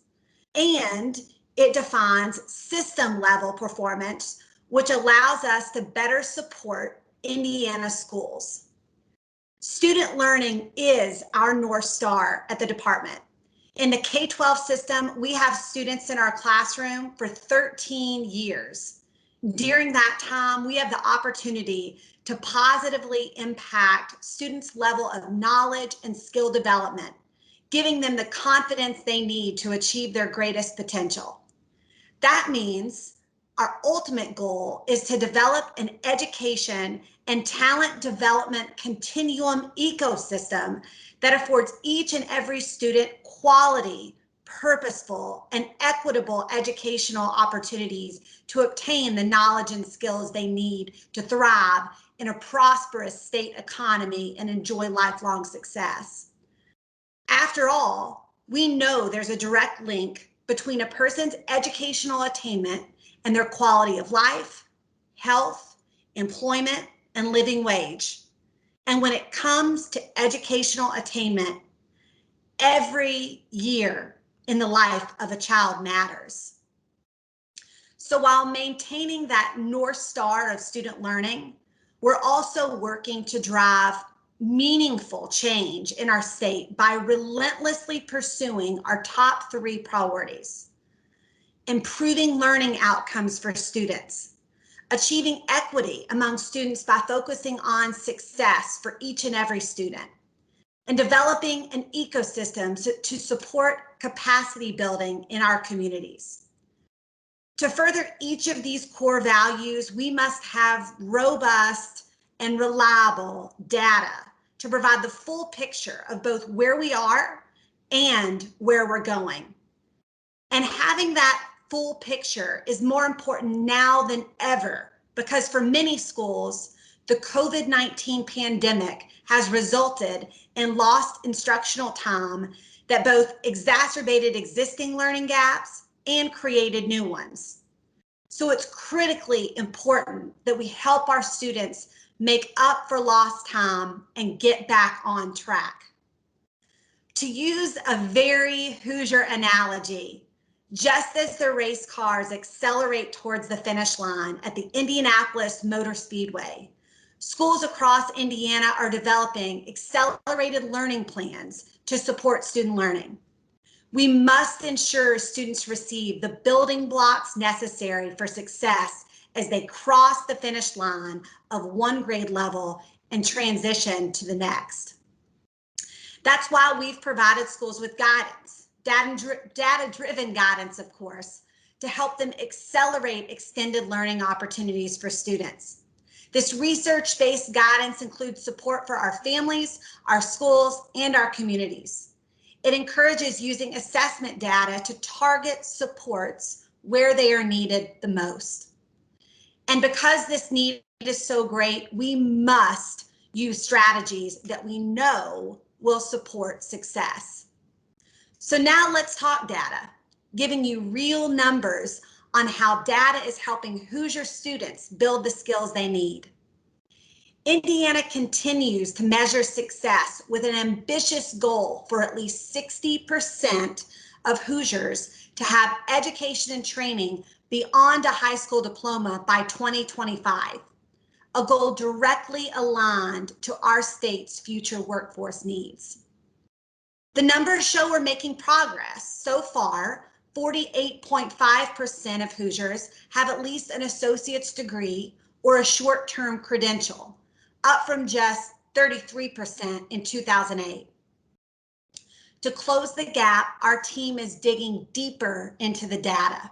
And it defines system-level performance, which allows us to better support Indiana schools. Student learning is our North Star at the department. In the K-12 system, we have students in our classroom for 13 years. During that time, we have the opportunity to positively impact students' level of knowledge and skill development, giving them the confidence they need to achieve their greatest potential. That means Our ultimate goal is to develop an education and talent development continuum ecosystem that affords each and every student quality, purposeful, and equitable educational opportunities to obtain the knowledge and skills they need to thrive in a prosperous state economy and enjoy lifelong success. After all, we know there's a direct link between a person's educational attainment and their quality of life, health, employment, and living wage. And when it comes to educational attainment, every year in the life of a child matters. So while maintaining that North Star of student learning, we're also working to drive meaningful change in our state by relentlessly pursuing our top 3 priorities: improving learning outcomes for students, achieving equity among students by focusing on success for each and every student, and developing an ecosystem to support capacity building in our communities. To further each of these core values, we must have robust and reliable data to provide the full picture of both where we are and where we're going. And having that full picture is more important now than ever, because for many schools, the COVID-19 pandemic has resulted in lost instructional time that both exacerbated existing learning gaps and created new ones. So it's critically important that we help our students make up for lost time and get back on track. To use a very Hoosier analogy, just as the race cars accelerate towards the finish line at the Indianapolis Motor Speedway, schools across Indiana are developing accelerated learning plans to support student learning. We must ensure students receive the building blocks necessary for success as they cross the finish line of one grade level and transition to the next. That's why we've provided schools with guidance, data-driven guidance, of course, to help them accelerate extended learning opportunities for students. This research-based guidance includes support for our families, our schools, and our communities. It encourages using assessment data to target supports where they are needed the most. And because this need is so great, we must use strategies that we know will support success. So now let's talk data, giving you real numbers on how data is helping Hoosier students build the skills they need. Indiana continues to measure success with an ambitious goal for at least 60% of Hoosiers to have education and training beyond a high school diploma by 2025, a goal directly aligned to our state's future workforce needs. The numbers show we're making progress. So far, 48.5% of Hoosiers have at least an associate's degree or a short-term credential, up from just 33% in 2008. To close the gap, our team is digging deeper into the data.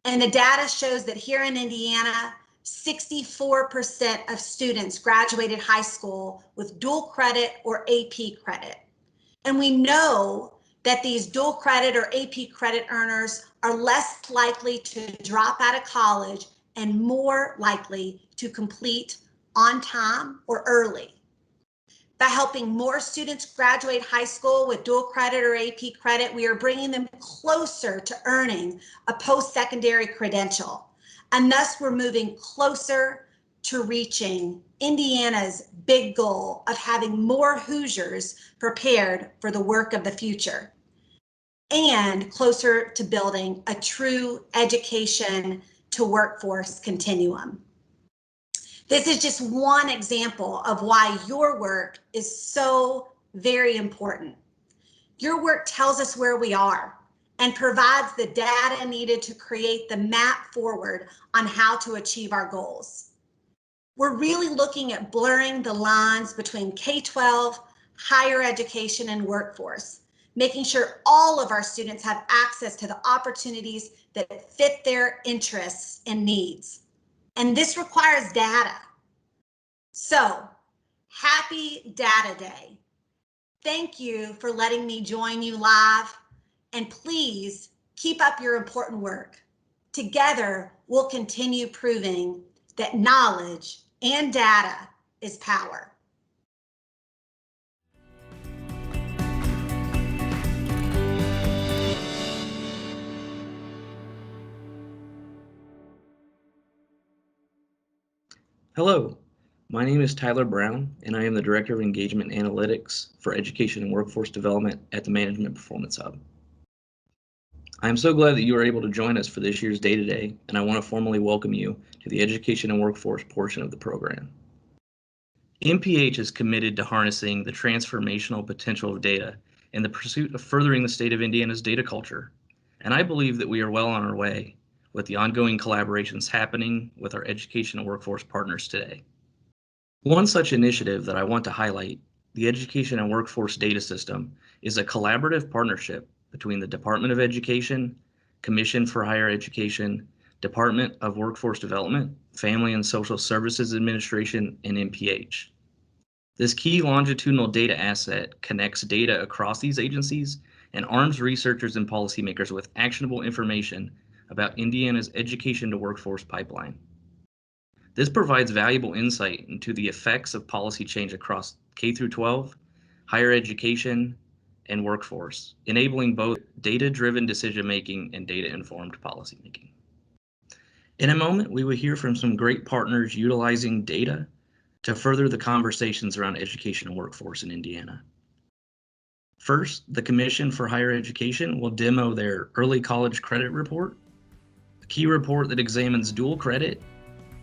And the data shows that here in Indiana, 64% of students graduated high school with dual credit or AP credit. And we know that these dual credit or AP credit earners are less likely to drop out of college and more likely to complete on time or early. By helping more students graduate high school with dual credit or AP credit, we are bringing them closer to earning a post-secondary credential. And thus we're moving closer to reaching Indiana's big goal of having more Hoosiers prepared for the work of the future, and closer to building a true education to workforce continuum. This is just one example of why your work is so very important. Your work tells us where we are and provides the data needed to create the map forward on how to achieve our goals. We're really looking at blurring the lines between K-12, higher education, and workforce, making sure all of our students have access to the opportunities that fit their interests and needs. And this requires data. So, happy Data Day. Thank you for letting me join you live, and please keep up your important work. Together, we'll continue proving that knowledge and data is power. Hello, my name is Tyler Brown, and I am the Director of Engagement Analytics for Education and Workforce Development at the Management Performance Hub. I am so glad that you are able to join us for this year's Data Day, and I want to formally welcome you to the Education and Workforce portion of the program. MPH is committed to harnessing the transformational potential of data in the pursuit of furthering the state of Indiana's data culture, and I believe that we are well on our way with the ongoing collaborations happening with our education and workforce partners today. One such initiative that I want to highlight, the Education and Workforce Data System, is a collaborative partnership between the Department of Education, Commission for Higher Education, Department of Workforce Development, Family and Social Services Administration, and MPH. This key longitudinal data asset connects data across these agencies and arms researchers and policymakers with actionable information about Indiana's education to workforce pipeline. This provides valuable insight into the effects of policy change across K-12, higher education, and workforce, enabling both data-driven decision-making and data-informed policymaking. In a moment, we will hear from some great partners utilizing data to further the conversations around education and workforce in Indiana. First, the Commission for Higher Education will demo their Early College Credit Report, a key report that examines dual credit,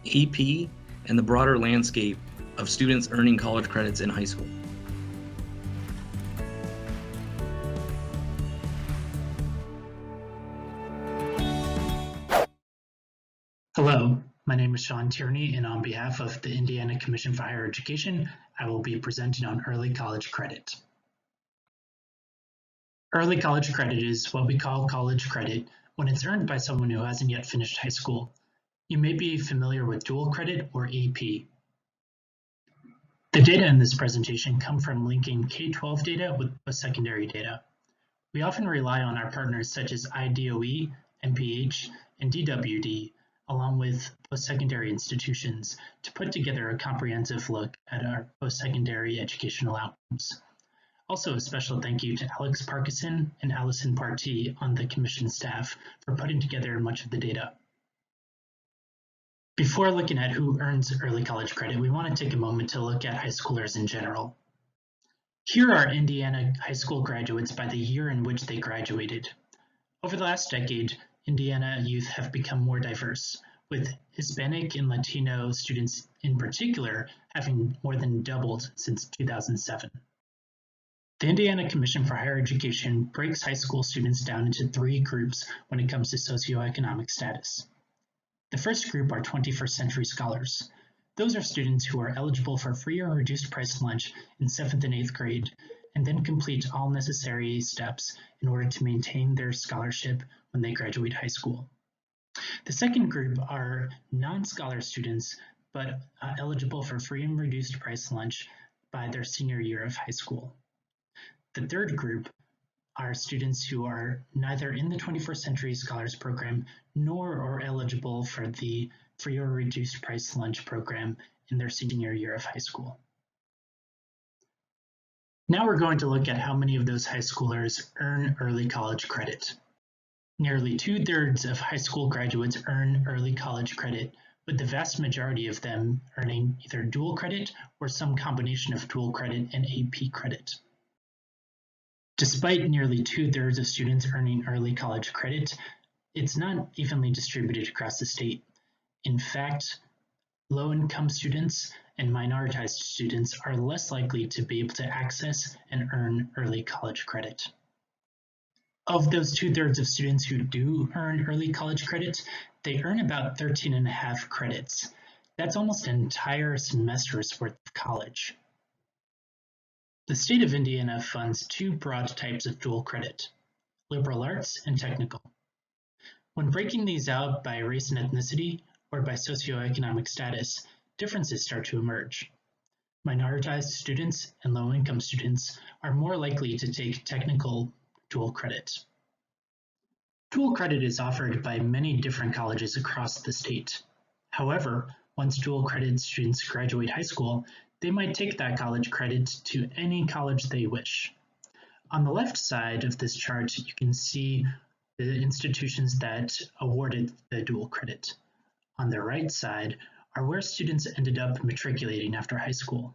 AP, and the broader landscape of students earning college credits in high school. Hello, my name is Sean Tierney, and on behalf of the Indiana Commission for Higher Education, I will be presenting on early college credit. Early college credit is what we call college credit when it's earned by someone who hasn't yet finished high school. You may be familiar with dual credit or AP. The data in this presentation come from linking K-12 data with post-secondary data. We often rely on our partners such as IDOE, MPH, and DWD, along with post-secondary institutions, to put together a comprehensive look at our post-secondary educational outcomes. Also, a special thank you to Alex Parkinson and Allison Partee on the Commission staff for putting together much of the data. Before looking at who earns early college credit, we want to take a moment to look at high schoolers in general. Here are Indiana high school graduates by the year in which they graduated. Over the last decade, Indiana youth have become more diverse, with Hispanic and Latino students in particular having more than doubled since 2007. The Indiana Commission for Higher Education breaks high school students down into three groups when it comes to socioeconomic status. The first group are 21st century scholars. Those are students who are eligible for free or reduced price lunch in 7th and 8th grade, and then complete all necessary steps in order to maintain their scholarship when they graduate high school. The second group are non-scholar students, but eligible for free and reduced price lunch by their senior year of high school. The third group are students who are neither in the 21st Century Scholars Program nor are eligible for the free or reduced price lunch program in their senior year of high school. Now we're going to look at how many of those high schoolers earn early college credit. Nearly 2/3 of high school graduates earn early college credit, with the vast majority of them earning either dual credit or some combination of dual credit and AP credit. Despite nearly 2/3 of students earning early college credit, it's not evenly distributed across the state. In fact, low-income students and minoritized students are less likely to be able to access and earn early college credit. Of those 2/3 of students who do earn early college credit, they earn about 13.5 credits. That's almost an entire semester's worth of college. The state of Indiana funds two broad types of dual credit, liberal arts and technical. When breaking these out by race and ethnicity or by socioeconomic status, differences start to emerge. Minoritized students and low-income students are more likely to take technical dual credit. Dual credit is offered by many different colleges across the state. However, once dual credit students graduate high school, they might take that college credit to any college they wish. On the left side of this chart, you can see the institutions that awarded the dual credit. On the right side are where students ended up matriculating after high school.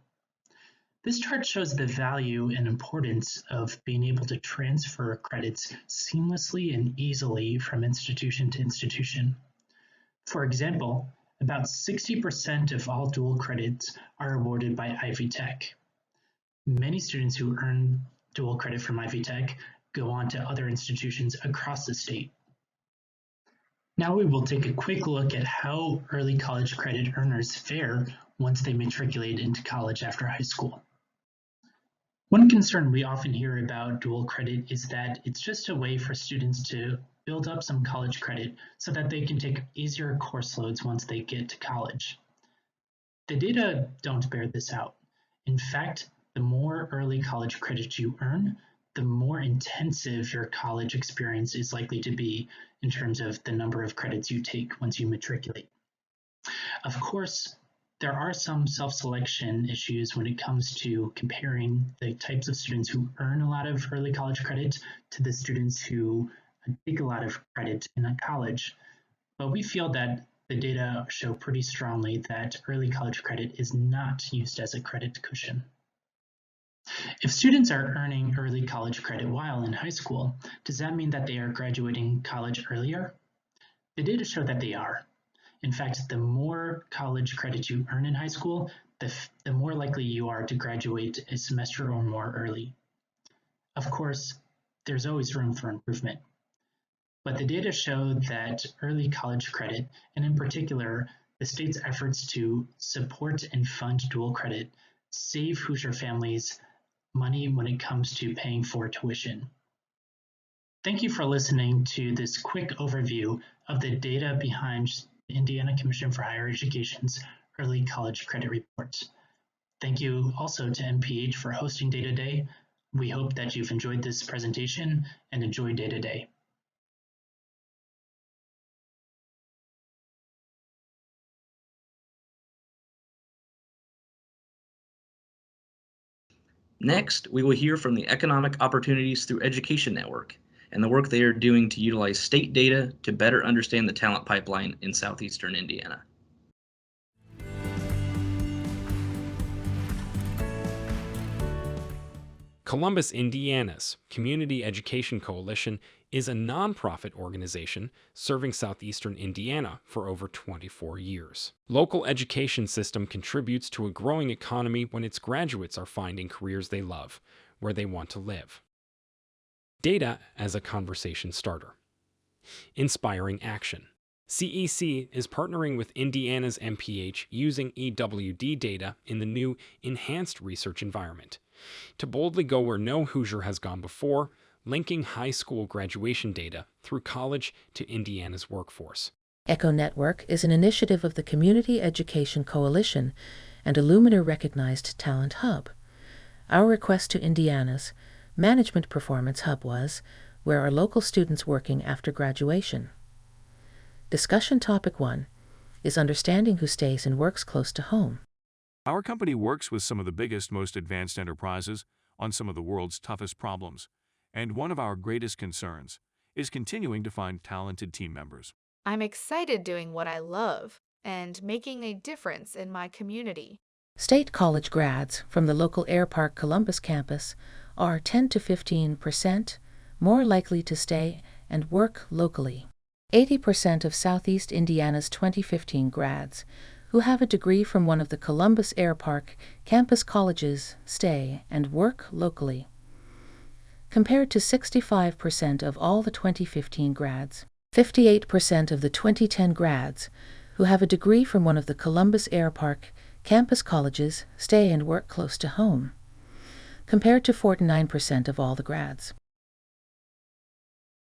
This chart shows the value and importance of being able to transfer credits seamlessly and easily from institution to institution. For example, about 60% of all dual credits are awarded by Ivy Tech. Many students who earn dual credit from Ivy Tech go on to other institutions across the state. Now we will take a quick look at how early college credit earners fare once they matriculate into college after high school. One concern we often hear about dual credit is that it's just a way for students to build up some college credit so that they can take easier course loads once they get to college. The data don't bear this out. In fact, the more early college credit you earn, the more intensive your college experience is likely to be in terms of the number of credits you take once you matriculate. Of course, there are some self-selection issues when it comes to comparing the types of students who earn a lot of early college credit to the students who take a lot of credit in a college. But we feel that the data show pretty strongly that early college credit is not used as a credit cushion. If students are earning early college credit while in high school, does that mean that they are graduating college earlier? The data show that they are. In fact, the more college credit you earn in high school, the more likely you are to graduate a semester or more early. Of course, there's always room for improvement. But the data show that early college credit, and in particular, the state's efforts to support and fund dual credit, save Hoosier families money when it comes to paying for tuition. Thank you for listening to this quick overview of the data behind the Indiana Commission for Higher Education's Early College Credit Report. Thank you also to MPH for hosting Day to Day. We hope that you've enjoyed this presentation and enjoy Day to Day. Next, we will hear from the Economic Opportunities Through Education Network and the work they are doing to utilize state data to better understand the talent pipeline in southeastern Indiana. Columbus, Indiana's Community Education Coalition is a nonprofit organization serving southeastern Indiana for over 24 years. Local education system contributes to a growing economy when its graduates are finding careers they love, where they want to live. Data as a conversation starter. Inspiring action. CEC is partnering with Indiana's MPH using EWD data in the new enhanced research environment to boldly go where no Hoosier has gone before, linking high school graduation data through college to Indiana's workforce. EcO Network is an initiative of the Community Education Coalition and a Lumina-recognized talent hub. Our request to Indiana's Management Performance Hub was, where are local students working after graduation? Discussion topic 1 is understanding who stays and works close to home. Our company works with some of the biggest, most advanced enterprises on some of the world's toughest problems, and one of our greatest concerns is continuing to find talented team members. I'm excited doing what I love and making a difference in my community. State college grads from the local Air Park Columbus campus are 10 to 15% more likely to stay and work locally. 80% of Southeast Indiana's 2015 grads who have a degree from one of the Columbus Air Park campus colleges stay and work locally, compared to 65% of all the 2015 grads. 58% of the 2010 grads who have a degree from one of the Columbus Air Park campus colleges stay and work close to home, compared to 49% of all the grads.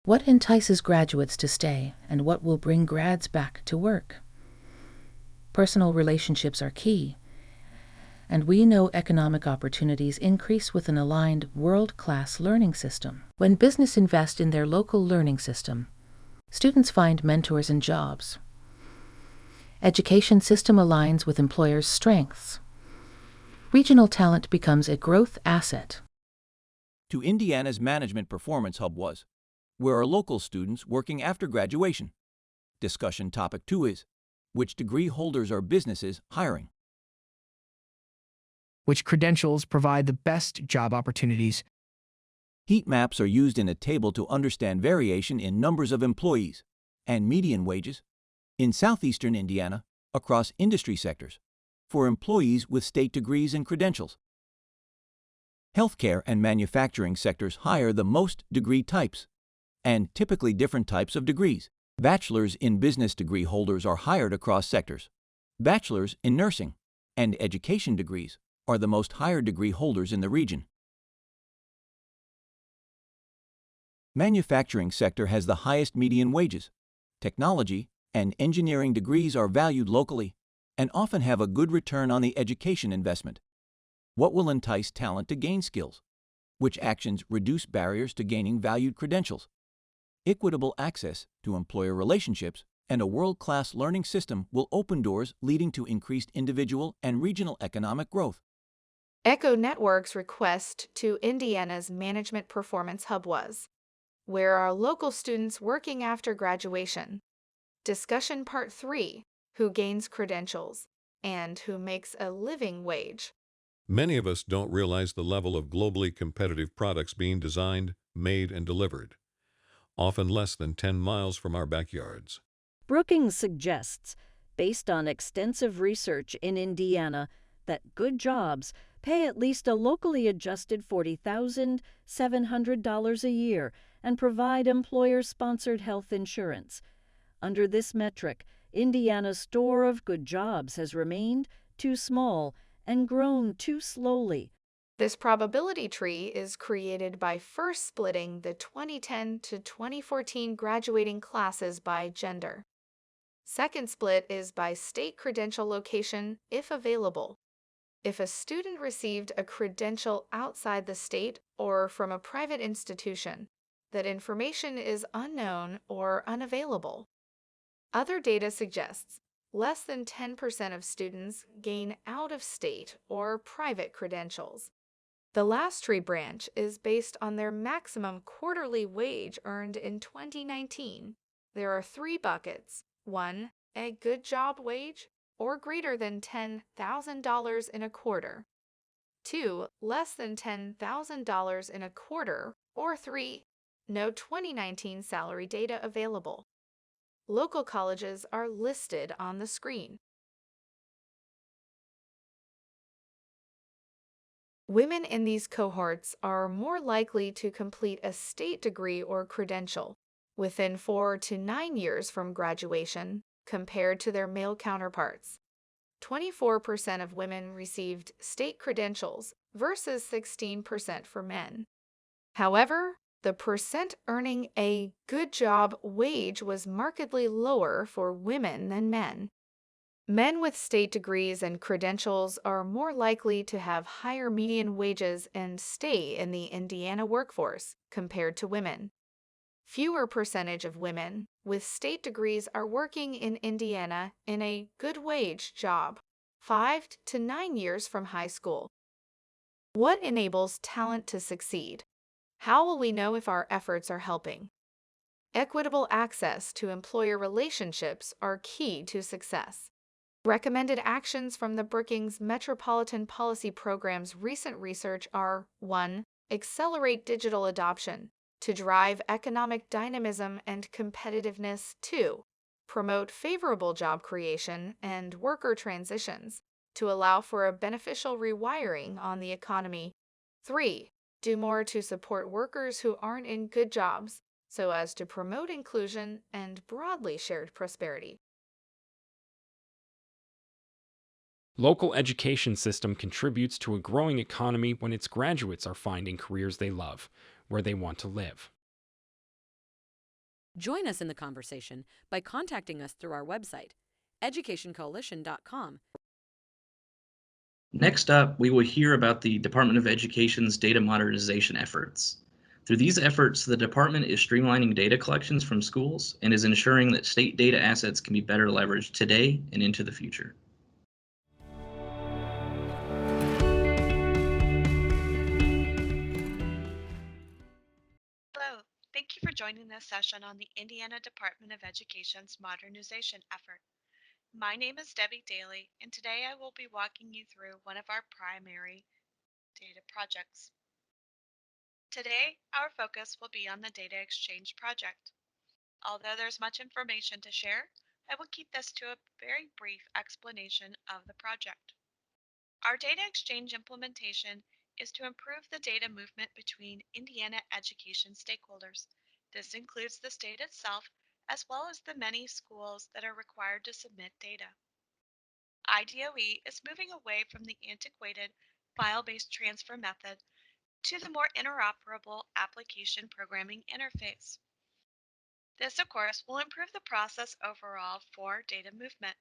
What entices graduates to stay, and what will bring grads back to work? Personal relationships are key, and we know economic opportunities increase with an aligned world-class learning system. When business invests in their local learning system, students find mentors and jobs. Education system aligns with employers' strengths. Regional talent becomes a growth asset. To Indiana's Management Performance Hub was, where are local students working after graduation? Discussion topic 2 is, which degree holders are businesses hiring? Which credentials provide the best job opportunities? Heat maps are used in a table to understand variation in numbers of employees and median wages in southeastern Indiana across industry sectors for employees with state degrees and credentials. Healthcare and manufacturing sectors hire the most degree types and typically different types of degrees. Bachelors in business degree holders are hired across sectors. Bachelors in nursing and education degrees are the most hired degree holders in the region. Manufacturing sector has the highest median wages. Technology and engineering degrees are valued locally and often have a good return on the education investment. What will entice talent to gain skills? Which actions reduce barriers to gaining valued credentials? Equitable access to employer relationships and a world-class learning system will open doors leading to increased individual and regional economic growth. EcO Network's request to Indiana's Management Performance Hub was, where are local students working after graduation? Discussion Part 3, who gains credentials and who makes a living wage? Many of us don't realize the level of globally competitive products being designed, made, and delivered, often less than 10 miles from our backyards. Brookings suggests, based on extensive research in Indiana, that good jobs pay at least a locally adjusted $40,700 a year and provide employer-sponsored health insurance. Under this metric, Indiana's store of good jobs has remained too small and grown too slowly. This probability tree is created by first splitting the 2010 to 2014 graduating classes by gender. Second split is by state credential location, if available. If a student received a credential outside the state or from a private institution, that information is unknown or unavailable. Other data suggests less than 10% of students gain out-of-state or private credentials. The last tree branch is based on their maximum quarterly wage earned in 2019. There are 3 buckets. 1, a good job wage, or greater than $10,000 in a quarter. 2, less than $10,000 in a quarter. Or 3, no 2019 salary data available. Local colleges are listed on the screen. Women in these cohorts are more likely to complete a state degree or credential within 4 to 9 years from graduation compared to their male counterparts. 24% of women received state credentials versus 16% for men. However, the percent earning a good job wage was markedly lower for women than men. Men with state degrees and credentials are more likely to have higher median wages and stay in the Indiana workforce compared to women. Fewer percentage of women with state degrees are working in Indiana in a good wage job, 5 to 9 years from high school. What enables talent to succeed? How will we know if our efforts are helping? Equitable access to employer relationships are key to success. Recommended actions from the Brookings Metropolitan Policy Program's recent research are 1. Accelerate digital adoption to drive economic dynamism and competitiveness. 2. Promote favorable job creation and worker transitions to allow for a beneficial rewiring on the economy. 3. Do more to support workers who aren't in good jobs so as to promote inclusion and broadly shared prosperity. Local education system contributes to a growing economy when its graduates are finding careers they love, where they want to live. Join us in the conversation by contacting us through our website, educationcoalition.com. Next up, we will hear about the Department of Education's data modernization efforts. Through these efforts, the department is streamlining data collections from schools and is ensuring that state data assets can be better leveraged today and into the future. Hello, thank you for joining this session on the Indiana Department of Education's modernization effort. My name is Debbie Daly, and today I will be walking you through one of our primary data projects. Today, our focus will be on the Data Exchange project. Although there's much information to share, I will keep this to a very brief explanation of the project. Our data exchange implementation is to improve the data movement between Indiana education stakeholders. This includes the state itself, as well as the many schools that are required to submit data. IDOE is moving away from the antiquated file-based transfer method to the more interoperable application programming interface. This, of course, will improve the process overall for data movement.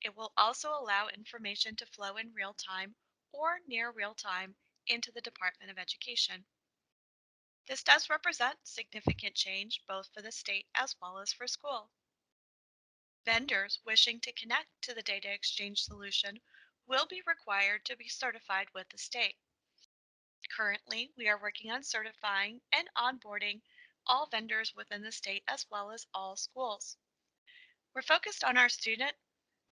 It will also allow information to flow in real time or near real time into the Department of Education. This does represent significant change both for the state as well as for school. Vendors wishing to connect to the data exchange solution will be required to be certified with the state. Currently, we are working on certifying and onboarding all vendors within the state as well as all schools. We're focused on our student,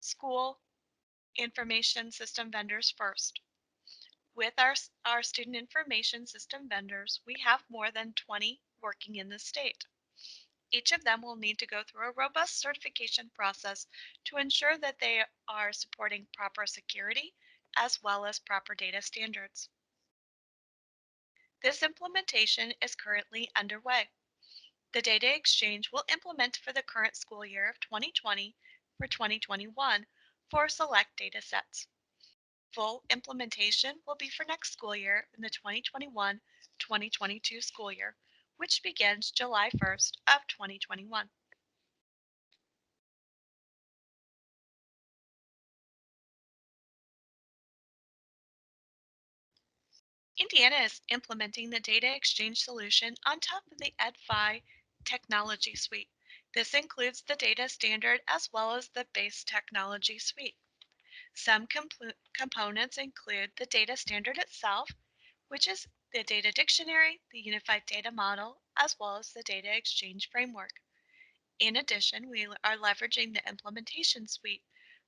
school, information system vendors first. With our student information system vendors, we have more than 20 working in the state. Each of them will need to go through a robust certification process to ensure that they are supporting proper security as well as proper data standards. This implementation is currently underway. The data exchange will implement for the current school year of 2020 for 2021 for select data sets. Full implementation will be for next school year in the 2021-2022 school year, which begins July 1st of 2021. Indiana is implementing the data exchange solution on top of the EdFi technology suite. This includes the data standard as well as the base technology suite. Some components include the data standard itself, which is the data dictionary, the unified data model, as well as the data exchange framework. In addition, we are leveraging the implementation suite,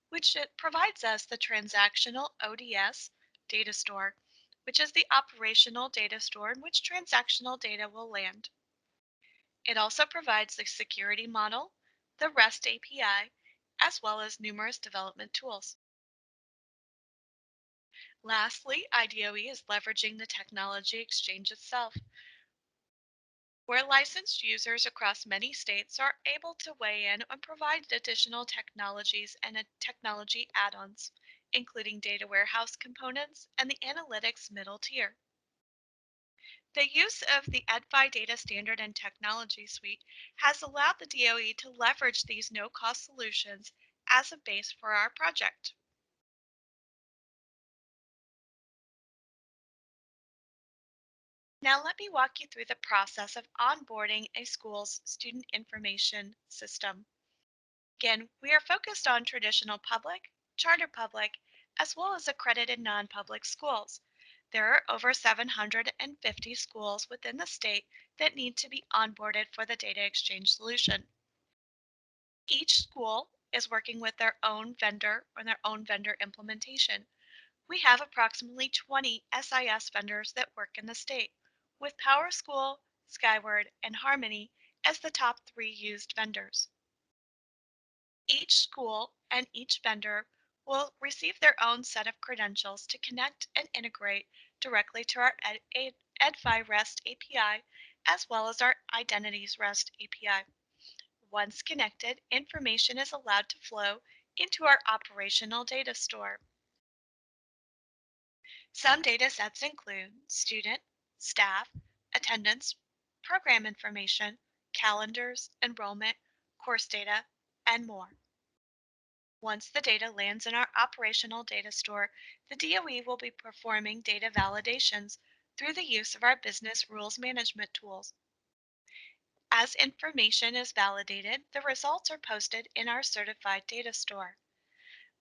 which provides us the transactional ODS data store, which is the operational data store in which transactional data will land. It also provides the security model, the REST API, as well as numerous development tools. Lastly, IDOE is leveraging the technology exchange itself, where licensed users across many states are able to weigh in and provide additional technologies and technology add-ons, including data warehouse components and the analytics middle tier. The use of the EdFi data standard and technology suite has allowed the DOE to leverage these no-cost solutions as a base for our project. Now let me walk you through the process of onboarding a school's student information system. Again, we are focused on traditional public, charter public, as well as accredited non-public schools. There are over 750 schools within the state that need to be onboarded for the data exchange solution. Each school is working with their own vendor or their own vendor implementation. We have approximately 20 SIS vendors that work in the state, with PowerSchool, Skyward, and Harmony as the top 3 used vendors. Each school and each vendor will receive their own set of credentials to connect and integrate directly to our EdFi REST API, as well as our Identities REST API. Once connected, information is allowed to flow into our operational data store. Some data sets include student, staff, attendance, program information, calendars, enrollment, course data, and more. Once the data lands in our operational data store, the DOE will be performing data validations through the use of our business rules management tools. As information is validated, the results are posted in our certified data store.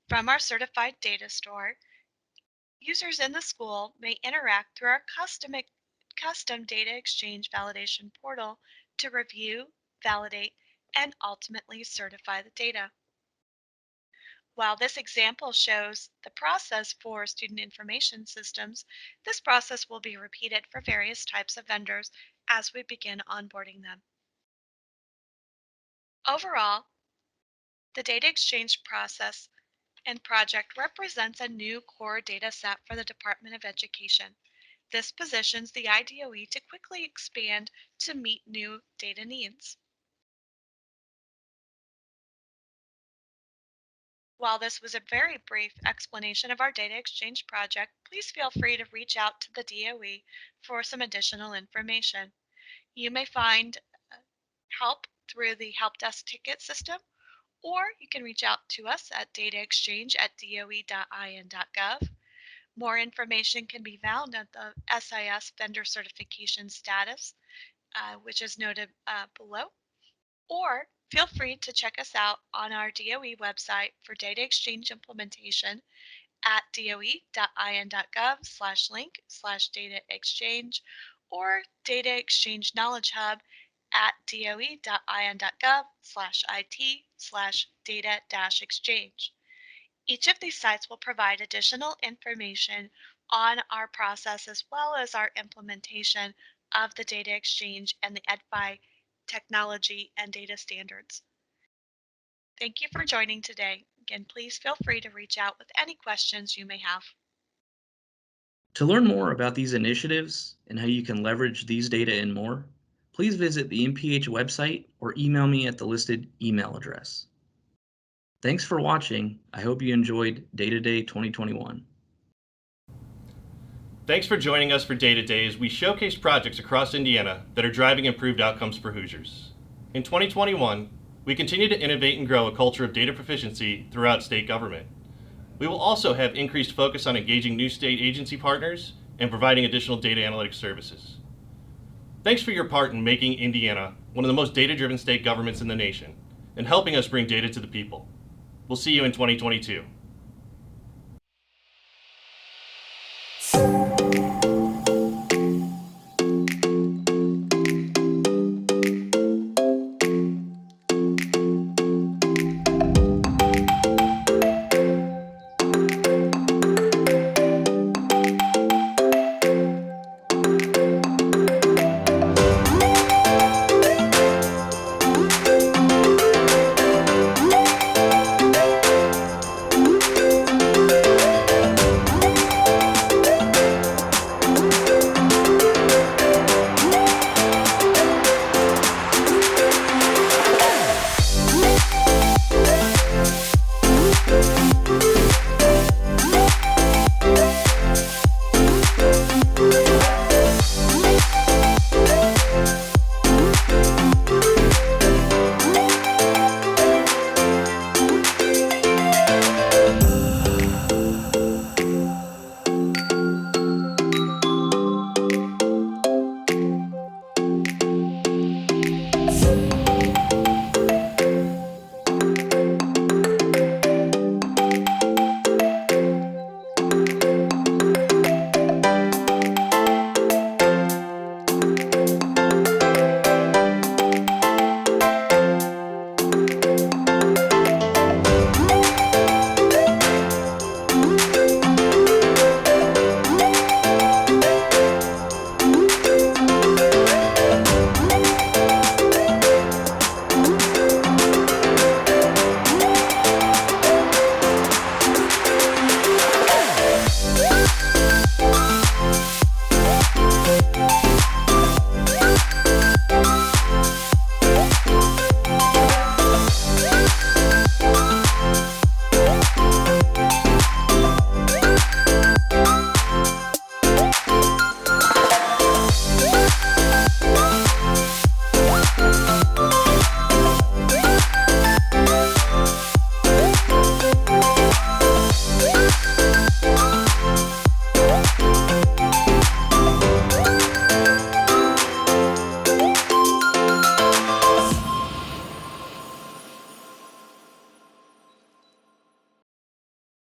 From our certified data store, users in the school may interact through our custom data exchange validation portal to review, validate, and ultimately certify the data. While this example shows the process for student information systems, this process will be repeated for various types of vendors as we begin onboarding them. Overall, the data exchange process and project represents a new core data set for the Department of Education. This positions the IDOE to quickly expand to meet new data needs. While this was a very brief explanation of our data exchange project, please feel free to reach out to the DOE for some additional information. You may find help through the help desk ticket system, or you can reach out to us at dataexchange@doe.in.gov. More information can be found at the SIS vendor certification status, which is noted below. Or feel free to check us out on our DOE website for data exchange implementation at doe.in.gov/link/data exchange or data exchange knowledge hub at doe.in.gov/it/data-exchange. Each of these sites will provide additional information on our process as well as our implementation of the data exchange and the EdFi technology and data standards. Thank you for joining today. Again, please feel free to reach out with any questions you may have. To learn more about these initiatives and how you can leverage these data and more, please visit the MPH website or email me at the listed email address. Thanks for watching. I hope you enjoyed Data Day 2021. Thanks for joining us for Data Day as we showcase projects across Indiana that are driving improved outcomes for Hoosiers. In 2021, we continue to innovate and grow a culture of data proficiency throughout state government. We will also have increased focus on engaging new state agency partners and providing additional data analytics services. Thanks for your part in making Indiana one of the most data-driven state governments in the nation and helping us bring data to the people. We'll see you in 2022.